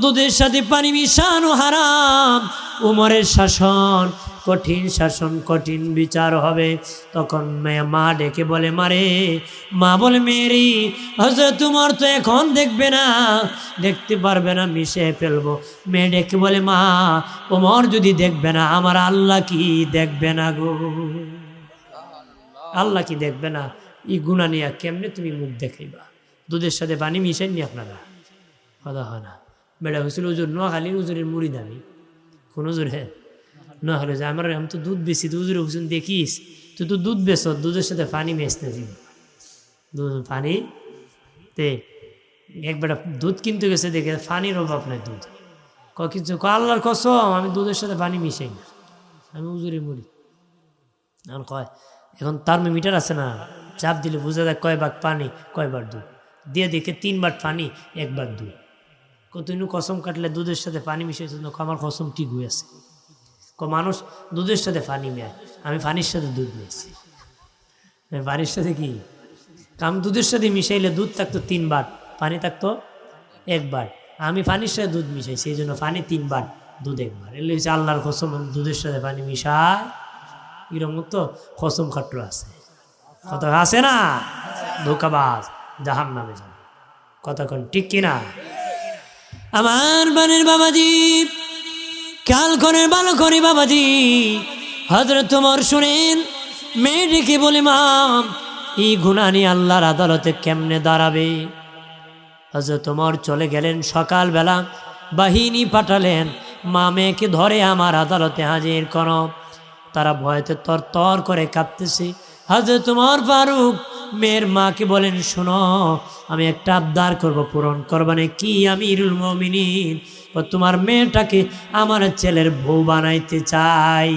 দুধের সাথে পানি মিশানো হারাম, উমরের শাসন কঠিন, শাসন কঠিন, বিচার হবে। তখন মা ডেকে বলে, মারে, মা বলে, মেয়েরি হযরত উমর তো এখন দেখবে না, দেখতে পারবে না, মিশে ফেলবো। মেয়ে ডেকে বলে, মা, ওমর যদি দেখবে না, আমার আল্লাহ কি দেখবে না গো? আল্লাহ কি দেখবে না? ই গুনাহ নিয়া কেমনে তুমি মুখ দেখাইবা? দুধের সাথে পানি মিশাইনি আপনারা, কথা হয় না। বেড়া হয়েছিল হুজুর নোয়াখালীর, হুজুরের মুড়ি দামি কোন হুজুর, হ্যাঁ না হলো যে আমার আমি তো দুধ বেশি, হুজুর হুজুর দেখিস তুই তো দুধ বেশ, দুধের সাথে পানি মেশতে দিব, দুধ পানি তে একবার দুধ কিনতে গেছে, দেখে পানির অভাব নাই, দুধ কিছু আল্লাহর কসম আমি দুধের সাথে পানি মিশাই না, আমি হুজুরের মুড়ি। এখন কয়, এখন থার্মোমিটার আছে না, চাপ দিলে বোঝা যায় কয় ভাগ পানি কয় বার দুধ, দিয়ে দেখে 3 বার পানি 1 বার দুধ। কতদিন কসম কাটলে দুধের সাথে পানি মিশাইছে, আমার কসম ঠিক হয়ে আছে। মানুষ দুধের সাথে পানি মেয়, আমি পানির সাথে দুধ মিশাইছি। পানির সাথে কি কাম? দুধের সাথে মিশাইলে দুধ থাকতো 3 বার, পানি থাকতো 1 বার। আমি পানির সাথে দুধ মিশাইছি, এই জন্য পানি 3 বার, দুধ 1 বার। এলে হচ্ছে আল্লাহর কসম, দুধের সাথে পানি মিশায়, এরকম তো কসম খাট্র আছে, কথা আছে না? ধোকাবাজ জাহান্নামে যাবে, কতক্ষণ ঠিক কিনা? আমার বানের বাবাজি, কাল করে ভালো করে বাবাজি, হযরত ওমর শুনেন, মেয়ে ডেকে বলে, মা, এই গুনাহ নিয়ে আল্লাহর আদালতে কেমনে দাঁড়াবে? হযরত ওমর চলে গেলেন, সকালবেলা বাহিনী পাঠালেন, মা মেয়েকে ধরে আমার আদালতে হাজির করো। তারা ভয়তে তরতর করে কাঁপতেছে। হযরত ওমর ফারুক মেয়ের মাকে বলেন, শোনো, আমি একটা আবদার করব, পূরণ করবানে কি? আমিরুল মুমিনিন, ও তোমার মেয়েটাকে আমার ছেলের বউ বানাইতে চাই,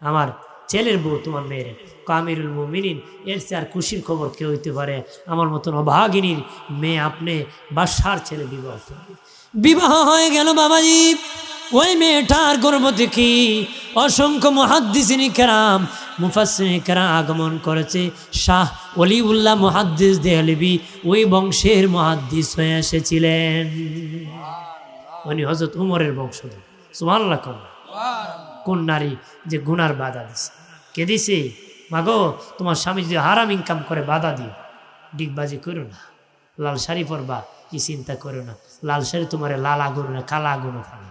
আমার ছেলের বউ তোমার মেয়ের। আমিরুল মুমিনিন, এর চেয়ে আর খুশির খবর কে হইতে পারে? আমার মতন অভাগিনীর মেয়ে আপনি বাদশার ছেলে বিবাহ করবে। বিবাহ হয়ে গেল বাবাজি। ওই মেয়েটার গর্ভ থেকে অসংখ্য মুহাদ্দিসিনে কেরাম, মুফাসসিরিনে কেরাম আগমন করেছে। শাহ ওলিউল্লাহ মুহাদ্দিস দেহলভী ওই বংশের মুহাদ্দিস হয়ে এসেছিলেন। উনি হযরত উমরের বংশধর। সুবহানাল্লাহ। কোন নারী যে গুনার বাধা দিছে? কে দিছে? মাগো, তোমার স্বামী যদি হারাম ইনকাম করে বাধা দিও, ডিগবাজি করো না, লাল শাড়ি পরবা কি চিন্তা করো না, লাল শাড়ি তোমার লাল আগুন না কালা আগুনও ফালে,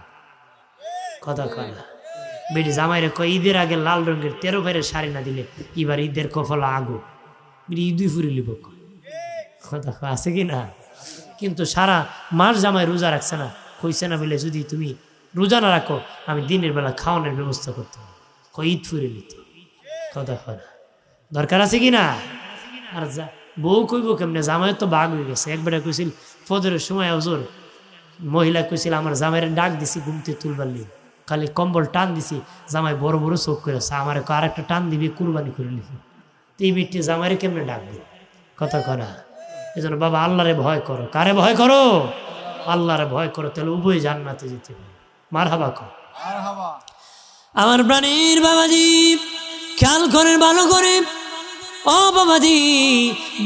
কথা কয় না। বেটি জামাইরে কয়, ঈদের আগে লাল রঙের 13 ভাইয়ের শাড়ি না দিলে এবার ঈদের কফলা আগু, ঈদুই ফুরি লিব, কথা আছে কি না? কিন্তু সারা মাস জামাই রোজা রাখছে না, কইছে না বলে যদি তুমি রোজা না রাখো আমি দিনের বেলা খাওয়ানোর ব্যবস্থা করতে হবে, ঈদ ফুরে নিত, কথা কয় না। দরকার আছে কি না? আর যা বউ কইব কেমনে? জামাইয়ের তো বাঘ হয়ে গেছে। একবারে কইছিল ফজরের সময় হুজুর, মহিলা কইছিল আমার জামাইয়ের ডাক দিছি ঘুমতে তুলবার লিগে, খালি কম্বল টান দিছি, জামাই বড় বড় চোখ করে আমার আর একটা টান দিবি, কুরবানি করে নিবি। তো এই বিটি জামাইরে কেমনে ডাকবে? কথা করা। এই জন্য বাবা আল্লাহরে ভয় করো। কারে ভয় করো? আল্লাহরে ভয় করো, তাহলে উভয় জান্নাতে যেতে পারে। মারহাবা কর। আমার প্রাণীর বাবাজি খেয়াল করেন ভালো করে, ও বাবাজি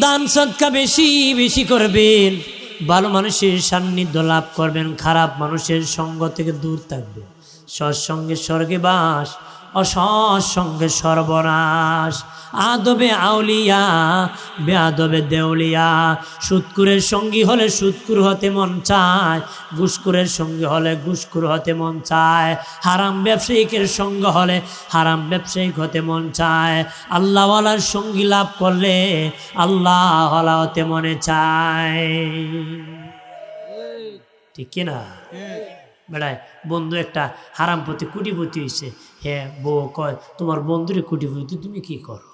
দান সদকা বেশি বেশি করবেন, ভালো মানুষের সান্নিধ্য লাভ করবেন, খারাপ মানুষের সঙ্গ থেকে দূর থাকবেন। সৎসঙ্গে স্বর্গে বাস, অসৎসঙ্গে সর্বনাশ। আদবে আউলিয়া বেআদবে দেউলিয়া। সুদকুরের সঙ্গী হলে সুদকুর হতে মন চায়, ঘুষখোরের সঙ্গী হলে ঘুষখোর হতে মন চায়, হারাম ব্যবসায়িকের সঙ্গ হলে হারাম ব্যবসায়িক হতে মন চায়। আল্লাহওয়ালার সঙ্গী লাভ করলে আল্লাহওয়ালা হতে মনে চায়। ঠিক কিনা? বেড়ায় বন্ধু একটা হারাম পথে কুটিপতি হয়েছে, হ্যাঁ বউ কয় তোমার বন্ধুরে কুটিপতি, তুমি কি করো?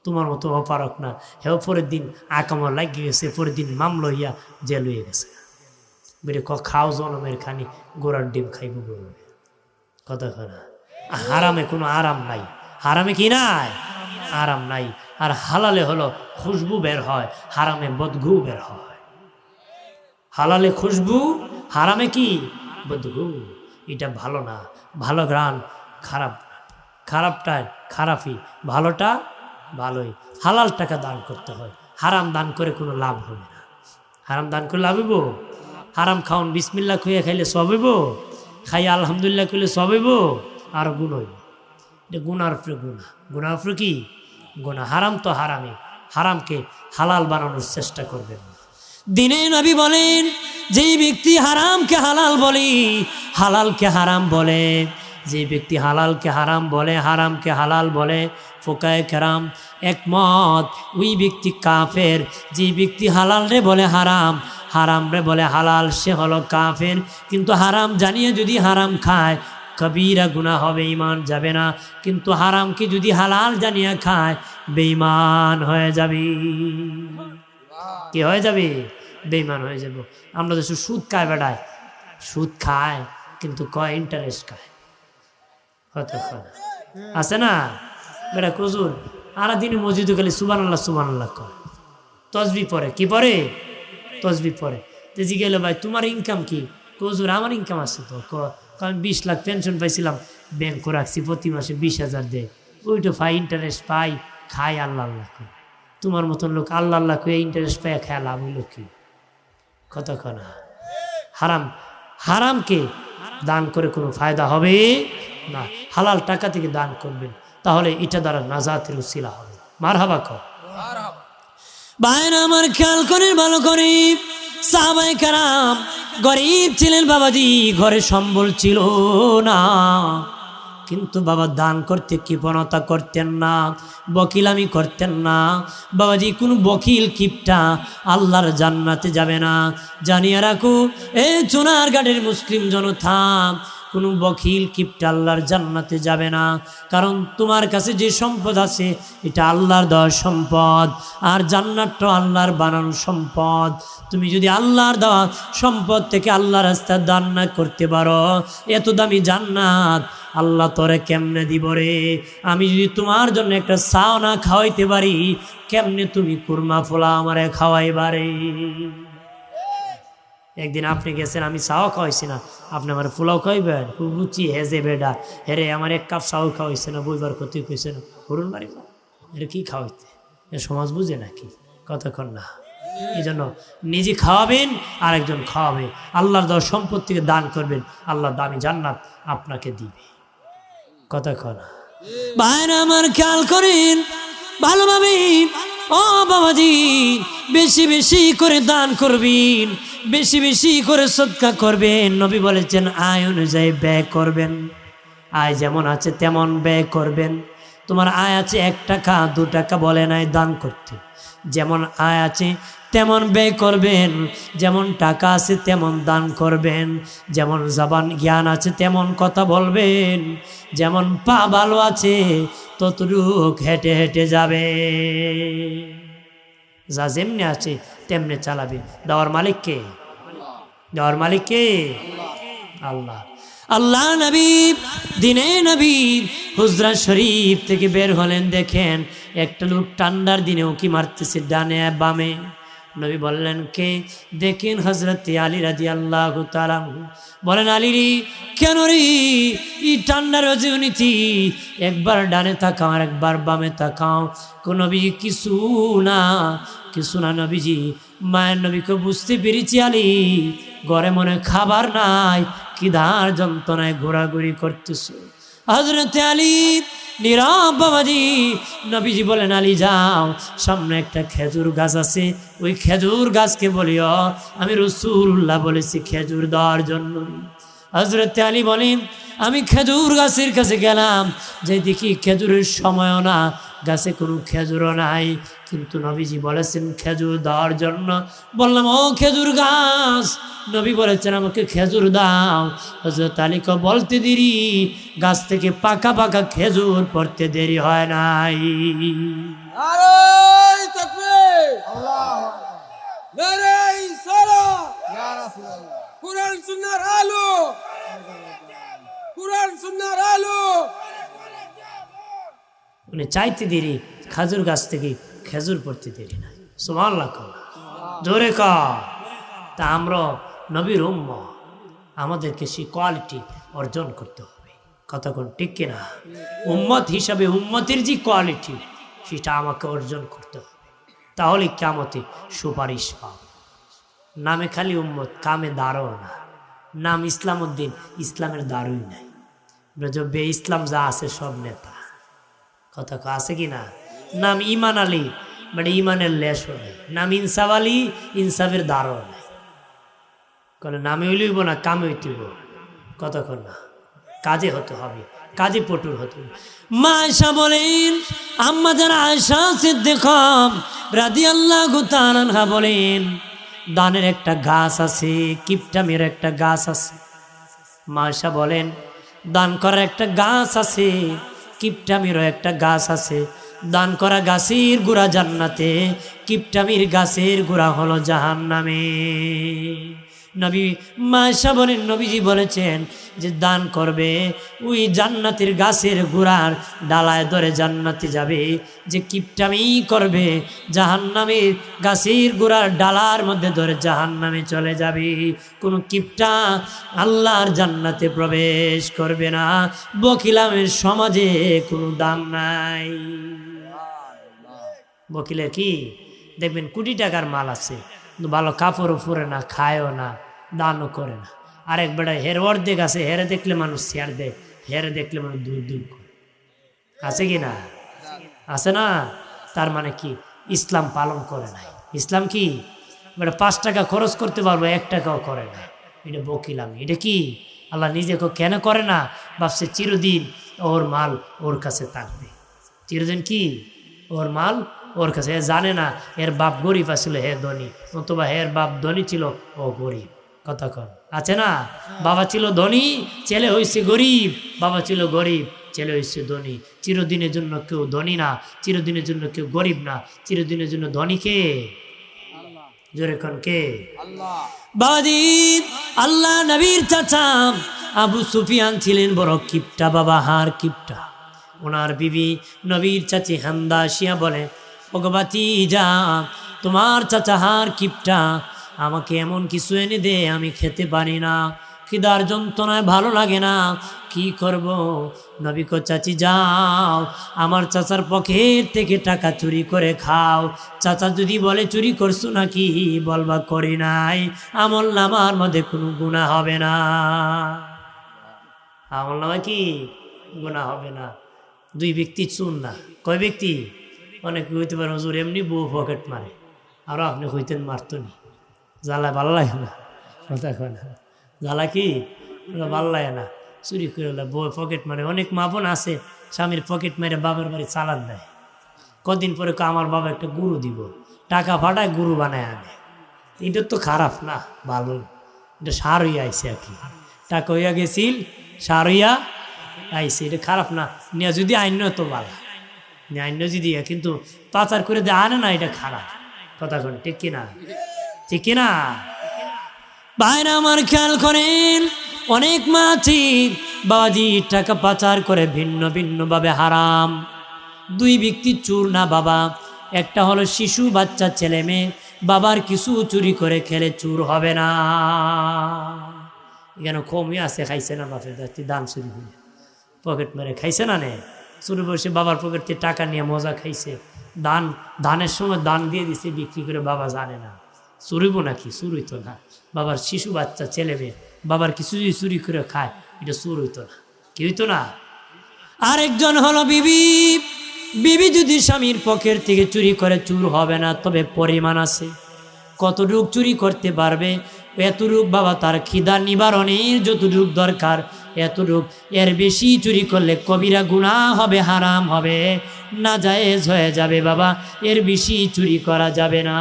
তোমার মতো অপারক না। হ্যাঁ পরের দিন আকামা লাগিয়ে গেছে, পরের দিন মামলা হইয়া জেল হয়ে গেছে। বেড়ে খাও জনমের খানি গোড়ার ডিম খাইব বলবে। কথা খানা। হারামে কোনো আরাম নাই। হারামে কি নাই? আরাম নাই। আর হালালে হলো খুশবু বের হয়, হারামে বদগু বের হয়। হালালে খুশবু, হারামে কি বদগু। এটা ভালো না। ভালো গ্রান খারাপ, খারাপটা খারাপই, ভালোটা ভালোই। হালাল টাকা দান করতে হয়, হারাম দান করে কোনো লাভ হবে না। হারাম দান করে লাভ হইব? হারাম খাওন বিসমিল্লাহ খুঁয়ে খাইলে সব হইব, খাইয়া আলহামদুলিল্লাহ কইলে সব হইব, আর গুণ হইব। এটা গুনার উপরে গুণা, গুনার উপরে কি গুণা। হারাম তো হারামই, হারামকে হালাল বানানোর চেষ্টা করবেন। দিনে নবী বলেন, যেই ব্যক্তি হারামকে হালাল বলে, হালালকে হারাম বলে, যে ব্যক্তি হালালকে হারাম বলে, হারামকে হালাল বলে, ফোকায়ে কেরাম একমত ওই ব্যক্তি কাফের। যে ব্যক্তি হালাল রে বলে হারাম, হারাম রে বলে হালাল, সে হলো কাফের। কিন্তু হারাম জানিয়ে যদি হারাম খায় কবিরা গুনাহ হবে, ঈমান যাবে না। কিন্তু হারামকে যদি হালাল জানিয়ে খায় বেঈমান হয়ে যাবে। কি হয়ে যাবে? বেঈমান হয়ে যাব। আমরা তো সুদ খায় বেড়ায়, সুদ খায় কিন্তু কয় ইন্টারেস্ট খায়। আছে না বেটা কুজুর আর দিনে মসজিদে খালি সুবহানাল্লাহ সুবহানাল্লাহ কয়, তসবি পড়ে। কি পড়ে? তসবি পড়ে। তো জিজ্ঞেস ভাই তোমার ইনকাম কি? কুজুর আমার ইনকাম আছে তো। কারণ 20 লাখ পেনশন পাইছিলাম, ব্যাংক রাখছি, প্রতি মাসে 20,000 দেয়, ওইটা পাই, ইন্টারেস্ট পাই, খাই আল্লাহ আল্লাহ করে। তোমার মতন লোক আল্লাহ আল্লাহ করে ইন্টারেস্ট পাই খায় লাভ হইল কি? কতক্ষণ হারাম, হারামকে দান করে কোনো ফায়দা হবে না। হালাল টাকা থেকে দান করবেন, তাহলে এটা দ্বারা নাজাতের উসিলা হবে। মারহাবা কর। ভাইরা আমার খেয়াল করেন ভালো করে, সাহাবায়ে কেরাম গরিব ছিলেন বাবাজি, ঘরে সম্বল ছিল না, কিন্তু বাবা দান করতে কৃপণতা করতেন না, বকিলামি করতেন না। বাবাজি কোন বকিল কিপটা আল্লাহর জান্নাতে যাবে না। জানিয়ে রাখো এ চুনারঘাটের মুসলিম জনতা, কোনো বকিল কিপটা আল্লাহর জান্নাতে যাবে না। কারণ তোমার কাছে যে সম্পদ আছে এটা আল্লাহর দেওয়া সম্পদ, আর জান্নাতটা আল্লাহর বানানো সম্পদ। তুমি যদি আল্লাহর দেওয়া সম্পদ থেকে আল্লাহর রাস্তায় দান না করতে পারো, এত দামি জান্নাত আল্লাহ তোরে কেমনে দিব রে? আমি যদি তোমার জন্য একটা চাও না খাওয়াইতে পারি, কেমনে তুমি কুরমা ফোলা আমারে খাওয়াইবারে? একদিন আপনি গেছেন, আমি চাও খাওয়াইছি না, আপনি আমার পোলাও খাওয়াইবেন? রুচি হেজে বেডা, হেরে আমার 1 কাপ চাও খাওয়াইছে না, বইবার ক্ষতি কইছে না, হরুন বাড়ি এটা কি খাওয়াইতে? এ সমাজ বুঝে নাকি? কতক্ষণ না। এই জন্য নিজে খাওয়াবেন, আর একজন খাওয়াবে। আল্লাহর দেওয়া সম্পদ থেকে দান করবেন, আল্লাহ দামি জান্নাত আপনাকে দিবে। কতক্ষণ ভাইরা আমার খেয়াল করেন ভালোভাবে, ও বাবাজি বেশি বেশি করে দান করবেন, বেশি বেশি করে সদকা করবেন। নবী বলেছেন আয় অনুযায়ী ব্যয় করবেন, আয় যেমন আছে তেমন ব্যয় করবেন। তোমার আয় আছে 1 টাকা 2 টাকা বলে নাই দান করতে, যেমন আয় আছে তেমন ব্যয় করবেন, যেমন টাকা আছে তেমন দান করবেন, যেমন জবান জ্ঞান আছে তেমন কথা বলবেন, যেমন পা ভালো আছে ততটুক হেঁটে হেঁটে যাবে, যা যেমনি আছে তেমনি চালাবে। দেওয়ার মালিক কে? দেওয়ার মালিক কে? আল্লাহ। আল্লাহ নবী দিনে নবী হুজরা শরীফ থেকে বের হলেন, দেখেন একটা লোক ঠান্ডার দিনেও কি মারতেছে ডানে বামে। নবী বললেন কে? দেখেন হযরত আলী রাদিয়াল্লাহু তাআলা। বলেন আলী রে, কেন রে এই ঠান্ডার অজনীতি, একবার ডানে তাকাও আর একবার বামে তাকাও। কোন নবী কিছু না, কিছু না নবীজি। মায়ের নবীকে বুঝতে পেরেছি আলী, ঘরে মনে খাবার নাই, খিদার যন্ত্রণায় ঘোরাঘুরি করতেছ। হযরত আলী নীরব বাবাজি। নবীজি বলেন আলী যাও, সামনে একটা খেজুর গাছ আছে, ওই খেজুর গাছকে বলিও আমি রাসূলুল্লাহ বলেছি খেজুর দেওয়ার জন্য। হযরত আলী বলেন আমি খেজুর গাছের কাছে গেলাম, যে দেখি খেজুরের সময়ও না, গাছে কোনো খেজুরও নাই, কিন্তু নবীজি বলেছেন খেজুর দেওয়ার জন্য। বললাম ও খেজুর গাছ, নবী বলেছেন আমাকে খেজুর দাও। হযরত আলীকে বলতে দেরি, গাছ থেকে পাকা পাকা খেজুর পড়তে দেরি হয় নাই। নারে তাকবীর, আল্লাহু আকবার, নারে সালাত, ইয়া রাসূলুল্লাহ, কুরআন সুন্নাহর আলো, কুরআন সুন্নাহর আলো। উনি চাইতে দেরি, খেজুর গাছ থেকে খেজুর পড়তে দেরি না। সুবহানাল্লাহ, জোরে ক। তা আমরা নবীর উম্মত, আমাদেরকে সেই কোয়ালিটি অর্জন করতে হবে। কতক্ষণ ঠিক কিনা? উম্মত হিসাবে উম্মতের যে কোয়ালিটি, সেটা আমাকে অর্জন করতে হবে, তাহলে কিয়ামতে সুপারিশ পাব। নামে খালি উম্মত, কামে দাঁড়ও না। নাম ইসলাম উদ্দিন, ইসলামের দাঁড়ই নাই। বে ইসলাম যা আছে সব নেতা। কথা আছে কি না? নাম ইমান আলী, মানে ইমানের লেশও নেই। নাম ইনসাফ আলী, ইনসাফের দ্বারও নেই। কারণ নামে হইলইব না, কামে হইতেইব। কতক্ষণ না, কাজে হতে হবে, কাজে পটুর হতে হবে। মা আয়েশা বলেন, আম্মা যারা আয়েশা সিদ্দিকা রাদিয়াল্লাহু তাআলা আনহা বলেন, দানের একটা গাছ আছে, কিপটামের একটা গাছ আছে। মা আয়েশা বলেন দান করার একটা গাছ আছে, কিপটামিরও একটা গাছ আছে। দান করা গাছের গোড়া জান্নাতে, কিপটামির গাছের গোড়া হলো জাহান্নামে। নবী মা আয়েশা বলেন নবীজি বলেছেন যে দান করবে ওই জান্নাতের গাছের গোড়ার ডালায় ধরে জান্নাতে যাবে, যে কিপটামি করবে জাহান্নামের গাছের গোড়ার ডালার মধ্যে ধরে জাহান্নামে চলে যাবে। কোনো কিপটা আল্লাহর জান্নাতে প্রবেশ করবে না। বকিলামের সমাজে কোনো দাম নাই। বকিলের কি দেখবেন কোটি টাকার মাল আছে, কিন্তু ভালো কাপড়ও পরে না, খায়ও না, দানও করে না। আরেক বেড়া হের অর্ধেক আছে, হেরে দেখলে মানুষ শেয়ার দেয়, হেরে দেখলে মানুষ দূর দূর করে। আছে কি না? আছে না? তার মানে কি ইসলাম পালন করে নাই। ইসলাম কি বেটা 5 টাকা খরচ করতে পারবো, 1 টাকাও করে না, এটা বকিলামি। এটা কি আল্লাহ নিজেকে কেন করে না? ভাবছে চিরদিন ওর মাল ওর কাছে থাকবে। চিরদিন কি ওর মাল ওর কাছে। জানে না এর বাপ গরিব আছিল, হে ধনী, অথবা এর বাপ ধনী ছিল, ও গরিব। কথা কন আছে না? বাবা ছিল ধনী, ছেলে হয়েছে গরিব, বাবা ছিল গরিব, ছেলে হয়েছে ধনী। চিরদিনের জন্য কেউ ধনী না, চিরদিনের জন্য কেউ গরিব না, চিরদিনের জন্য ধনী কে? জোরে কন কে? বাবাজি, আল্লাহ নবীর চাচা আবু সুফিয়ান ছিলেন বড় কিপটা, বাবা হার কিপটা। ওনার বিবি নবীর চাচি হামদা আসিয়া বলে, ভগবতী যা, তোমার চাচা হার কিপটা, আমাকে এমন কিছু এনে দে, আমি খেতে পারি না, খিদার যন্ত্রণায় ভালো লাগে না, কি করব? নবী কো চাচি যাও, আমার চাচার পকেট থেকে টাকা চুরি করে খাও। চাচা যদি বলে চুরি করছো নাকি, বলবা করি নাই, আমল নামার মধ্যে কোনো গুনাহ হবে না। আমল নামা কি গুনাহ হবে না। 2 ব্যক্তি চুন না, কয় ব্যক্তি? অনেকে হইতে পারে হুজুর এমনি বউ পকেট মারে, আরও আপনি হইতেন মারতনি, জ্বালা ভাল লাগে না। কথা কয় না, জ্বালা কি ভাল লাগে না, চুরি করে বউ পকেট মারে। অনেক মা বোন আছে স্বামীর পকেট মেরে বাবার বাড়ি চালান দেয়। কদিন পরে আমার বাবা একটা গুরু দিব, টাকা ফাটায় গুরু বানায় আনে। এটা তো খারাপ না, ভালো, এটা সার হইয়া আইসে আর কি, টাকা হইয়া গেছিল, সার হইয়া আইসে, এটা খারাপ না। নিয়ে যদি আইন তো ভালো, আইন যদি, কিন্তু পাচার করে দিয়ে আনে না, এটা খারাপ। কথা কন ঠিক কিনা? ঠিক কিনা? বাইরে আমার খেয়াল করেন, অনেক মা আছে বাবাজি টাকা পাচার করে ভিন্ন ভিন্নভাবে হারাম। দুই ব্যক্তি চোর না বাবা, একটা হলো শিশু বাচ্চা ছেলে মেয়ে, বাবার কিছু চুরি করে খেলে চোর হবে না। এখানে কমই আছে, খাইছে না বাপের দাঁতি দান চুরি করে পকেট মেরে খাইছে না, নে চুরি বসে বাবার পকেট থেকে টাকা নিয়ে মজা খাইছে। ধানের সময় দান দিয়ে দিছে বিক্রি করে, বাবা জানে না। চুরিব নাকি? চুর হইতো না। বাবার শিশু বাচ্চা ছেলে মেয়ে বাবার কিছু যদি চুরি করে খায়, এটা চুর হইতো না, কি হইতো না। আরেকজন হলো বিবি। বিবি যদি স্বামীর পকেট থেকে চুরি করে চুর হবে না, তবে পরিমাণ আছে। কতটুক চুরি করতে পারবে এতটুক বাবা তার খিদা নিবারণের যতটুক দরকার এতটুক, এর বেশি চুরি করলে কবিরা গুনাহ হবে, হারাম হবে, নাজায়েজ হয়ে যাবে বাবা। এর বেশি চুরি করা যাবে না।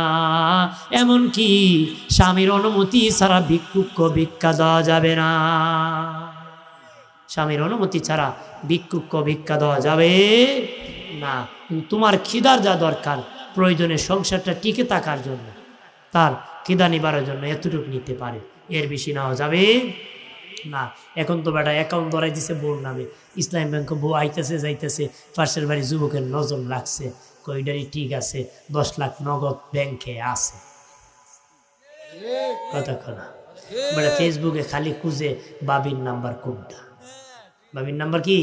এমনকি স্বামীর অনুমতি ছাড়া ভিক্ষুককে ভিক্ষা দেওয়া যাবে না। স্বামীর অনুমতি ছাড়া ভিক্ষুককে ভিক্ষা দেওয়া যাবে না। কিন্তু তোমার খিদার যা দরকার প্রয়োজনে সংসারটা টিকে থাকার জন্য, তার খিদা নিবারের জন্য এতটুকু নিতে পারে, এর বেশি নেওয়া যাবে না। এখন তো বেটা অ্যাকাউন্ট ধরাই দিছে বউর নামে, ইসলাম ব্যাংক বউ আইতেছে যাইতেছে, পাশের বাড়ি যুবকের নজর লাগছে, কইডারি ঠিক আছে, 10 লাখ নগদ ব্যাংকে আছে। কতক্ষণ বেটা ফেসবুকে খালি খুঁজে বাবির নাম্বার কোনটা, বাবির নাম্বার কি,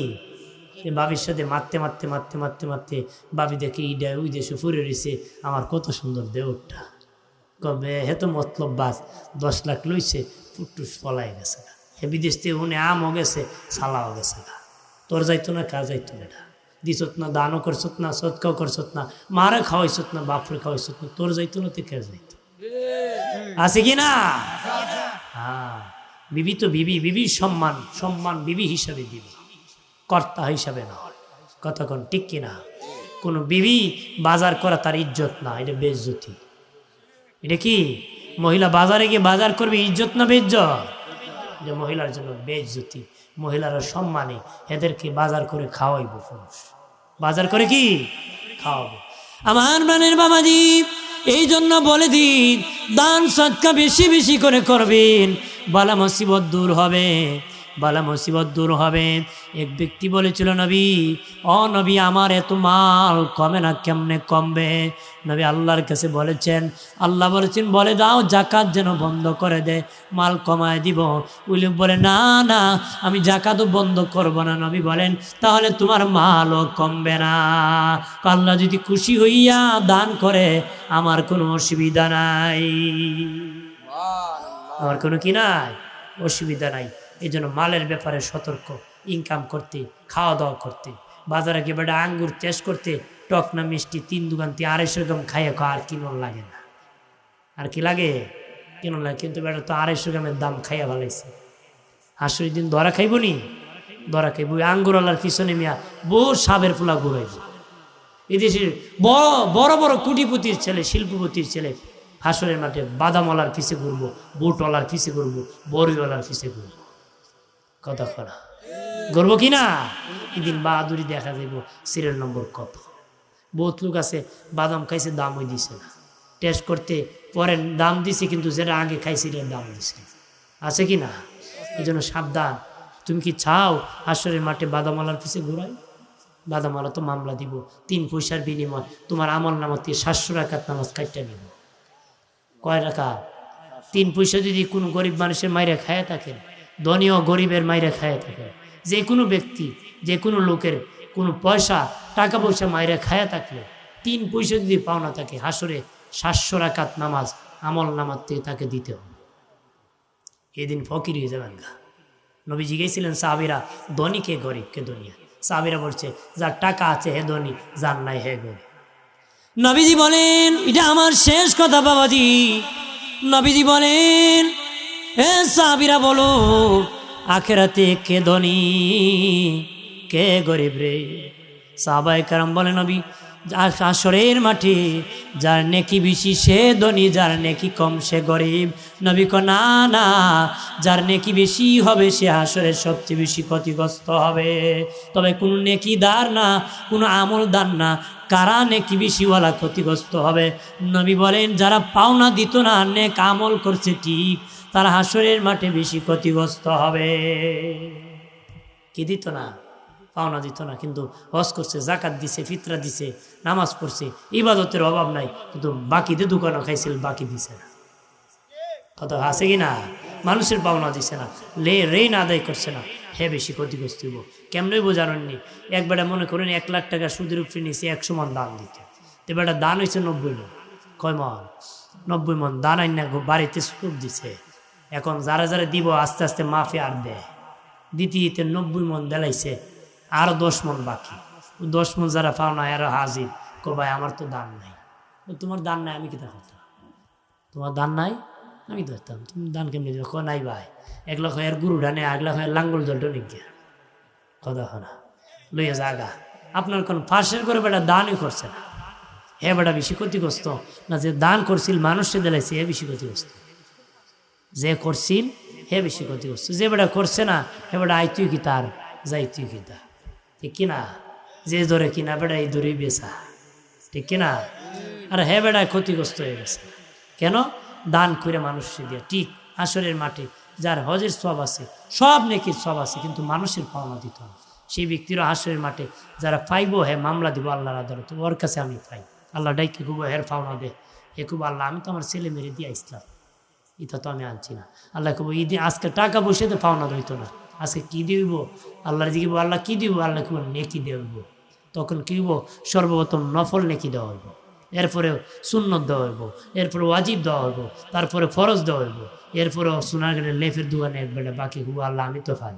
বাবির সাথে মারতে মারতে মারতে মারতে মারতে বাবি দেখে ইডা ওই দেশে ফুরে রয়েছে, আমার কত সুন্দর দেউরটা, কবে হে তো মতলব বাস 10 লাখ লইছে, ফুটটুস পলাই গেছে, হে বিদেশ থেকে উনি আমও গেছে, সালাও গেছে। তোর যাইতো না, কার যাইতো না, দিছত না, দানও করছত না, সৎকাও করছত না, মারে খাওয়াইছত না, বাপরে খাওয়াইছত না, তোর যাইতো না, তুই কে যাইতো, আছে কি না? হ্যাঁ, বিবি তো বিবি, বিবির সম্মান সম্মান বিবি হিসাবে দিবি, কর্তা হিসাবে না। কতক্ষণ ঠিক কিনা? কোনো বিবি বাজার করা তার ইজ্জত না, এটা বেইজ্জতি। এটা কি মহিলা বাজারে গিয়ে বাজার করবে, ইজ্জত না বেইজ্জত? এটা মহিলার জন্য বেইজ্জতি। মহিলারা সম্মানে এদেরকে বাজার করে খাওয়াইব, পুরুষ বাজার করে কি খাওয়াবো। আমার প্রাণের বাবাজি, এই জন্য বলে দিন দান সদকা বেশি বেশি করে করবেন, বালা মুসিবত দূর হবে, বালা মুসিবত দূর হবে। এক ব্যক্তি বলেছিল, নবী ও নবী, আমার এত মাল কমে না, কেমনে কমবে? নবী আল্লাহর কাছে বলেছেন, আল্লাহ বলেছেন বলে দাও জাকাত যেন বন্ধ করে দে, মাল কমায় দিব। ওই লোক বলে না না, আমি জাকাতও বন্ধ করব না। নবী বলেন তাহলে তোমার মালও কমবে না। আল্লাহ যদি খুশি হইয়া দান করে আমার কোনো অসুবিধা নাই, আমার কোনো কি নাই, অসুবিধা নাই। এই জন্য মালের ব্যাপারে সতর্ক, ইনকাম করতে, খাওয়া দাওয়া করতে, বাজারে গিয়ে বেটা আঙ্গুর টেস্ট করতে, টক না মিষ্টি 3 দোকান 250 গ্রাম খাইয়া আর কিনোর লাগে না, আর কি লাগে, কিনোর লাগে। কিন্তু বেটা তো 250 গ্রামের দাম খাইয়া ভালাইছে, হাসুর দিন ধরা খাইব নি, ধরা খাইব। আঙ্গুরওয়ালার পিছনে মিয়া বহু সাবের ফুলা ঘুরাইব। এদেশের বড় বড় কোটিপতির ছেলে, শিল্পপতির ছেলে হাসরের মাঠে বাদামওয়ালার পিছে ঘুরবো, বুটওয়ালার পিছে ঘুরবো, বড়িওয়ালার পিছে ঘুরবো। কথা করা গর্ব কিনা? এদিন বাহাদুরি দেখা যাইব, সিরিয়াল নম্বর কত। বহুত লোক আছে বাদাম খাইছে, দামই দিছে না, টেস্ট করতে পরে দাম দিছে, কিন্তু যেটা আগে খাইছে এর দাম দিছে, আছে কি না? এই জন্য সাবধান। তুমি কি চাও হাসরের মাঠে বাদামওয়ালার পিছে ঘুরাই? বাদামওয়ালা তো মামলা দিব, 3 পয়সার বিনিময় তোমার আমল নামাতে 700 রাকাত নামাজ কাটটা নিব। কয় টাকা? 3 পয়সা যদি কোনো গরিব মানুষের মাইরে খায় থাকেন, ধনী ও গরিবের মাইরে খায় থাকে, যে কোনো ব্যক্তি যে কোনো লোকের কোনো পয়সা টাকা পয়সা মাইরে খায়া থাকলে 3 পয়সা যদি পাওনা থাকে, হাসরে 700 রাকাত নামাজ আমল নামাতে তাকে দিতে হবে। এদিন ফকির হয়ে যাবেন গা। নবীজি গেছিলেন সাহাবীরা, ধনী কে গরিব কে দুনিয়া? সাহাবীরা বলছে যার টাকা আছে হে ধনী, যার নাই হে গরিব। নবীজি বলেন, এটা আমার শেষ কথা বাবাজি, নবীজি বলেন হে সাহাবীরা বলো আখেরাতে কে ধনী কে গরিব রে? সাহাবায়ে কেরাম বলে নবী হাসরের মাঠে যার নেকি বেশি সে ধনী, যার নেকি কম সে গরিব। নবী কয় না না, যার নেকি বেশি হবে সে হাসরের সবচেয়ে বেশি ক্ষতিগ্রস্ত হবে। তবে কোনো নেকিদার না, কোনো আমলদার না, কারা নেকি বেশিওয়ালা ক্ষতিগ্রস্ত হবে? নবী বলেন যারা পাওনা দিত না, নেক আমল করছে ঠিক, তারা হাসরের মাঠে বেশি ক্ষতিগ্রস্ত হবে। কি দিত না? পাওনা দিত না, কিন্তু হজ করছে, জাকাত দিছে, ফিতরা দিছে, নামাজ পড়ছে, ইবাদতের অভাব নাই, কিন্তু বাকিতে দোকানও খাইছিল, বাকি দিছে না। কত আছে কি না? মানুষের পাওনা দিছে না, ঋণ আদায় করছে না, হে বেশি ক্ষতিগ্রস্ত হইব। কেমনই বোঝানোননি? এক বেটা মনে করেন 1 লাখ টাকা সুদের উপরে নিয়েছে, 100 মন দান দিতে, তো বেটা দান হয়েছে 90 মন। কয় মন? 90 মন দান আইন না বাড়িতে স্তূপ দিছে। এখন যারা যারা দিব আস্তে আস্তে মাফি আর দেয়, দিতে দিতে 90 মন দেলাইছে, আরো 10 মন বাকি। 10 মন যারা পাওনা আরো হাজির, কো ভাই আমার তো দান নাই। তোমার দান নাই? আমি কি তা হতাম? তোমার দান নাই? আমি ধরতাম। তুমি দান কেমনি দিবে? ক নাই ভাই, 1 লাখ হয় গুরু ডানে, 1 লাখ হয় লাঙ্গল জলটা নিকে কথা হয় না, লইয়া জাগা। আপনার কোন ফাঁসের করে বেটা দানই করছে না, হে বেটা বেশি ক্ষতিগ্রস্ত না? যে দান করছিল মানুষকে দিলাইছে, হে বেশি ক্ষতিগ্রস্ত। যে করছিল হে বেশি ক্ষতিগ্রস্ত। যে বেটা করছে না, হে বেটা আইতুই কি তার, যাইতুই কি তা, ঠিক কিনা? যে ধরে কিনা বেটা এই ধরেই বেচা, ঠিক কিনা? আর হে বেটা ক্ষতিগ্রস্ত হয়ে গেছে। কেন? দান করে মানুষকে দিয়ে। ঠিক হাসরের মাঠে যার হজের সব আছে, সব নেকির সব আছে, কিন্তু মানুষের পাওনা দিত না, সেই ব্যক্তিরও হাসরের মাঠে যারা পাইব, হে মামলা দিব আল্লাহর আদালতে, ওর কাছে আমি পাই। আল্লাহ ডাইকে খুব হের পাওনা দে, হে খুব আল্লাহ আমি তো আমার ছেলে মেরে দিয়ে আসলাম, এটা তো আমি আনছি না। আল্লাহ খুব ঈদে আজকে টাকা পয়সা তো পাওনা হইতো না, আজকে কী দিব? আল্লাহর দিকে আল্লাহ কী দিব? আল্লাহ খুব নেকি দেব। তখন কী হইব? সর্বপ্রথম নফল নেকি দেওয়া হইব, এরপরে সুন্নত দেওয়া হইব, এরপরে ওয়াজিব দেওয়া হইব, তারপরে ফরজ দেওয়া হইব, এরপরে সোনারগাঁয়ের লেফের দোকানে একবারে বাকি খুব আল্লাহ আমি তো পাই।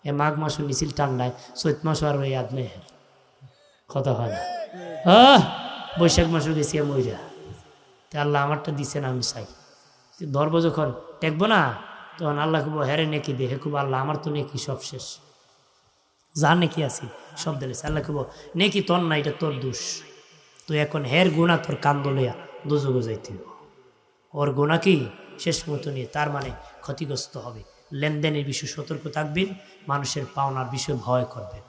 এ মাঘ মাসও মিছিল টান্ডায়, চৈত মাসও আর ওই আদমে কথা হয় না। বৈশাখ মাসও গেছি মইরা, তে আল্লাহ আমারটা দিছে না, আমি চাই। ধরবো যখন টেকবো না, তখন আল্লাহ খুব হেরে নেকি দে, হে খুব আল্লাহ আমার তো নেকি সব শেষ, যা নেকি আছি সব দিলেছে। আল্লাহ খুব নেকি তোর না, এটা তোর দোষ, তুই এখন হের গুণা তোর কান্দ লইয়া দুজগো যাইতে, ওর গুণা কি শেষ মতো নিয়ে, তার মানে ক্ষতিগ্রস্ত হবে। লেনদেনের বিষয়ে সতর্ক থাকবেন, মানুষের পাওনার বিষয়ে ভয় করবেন।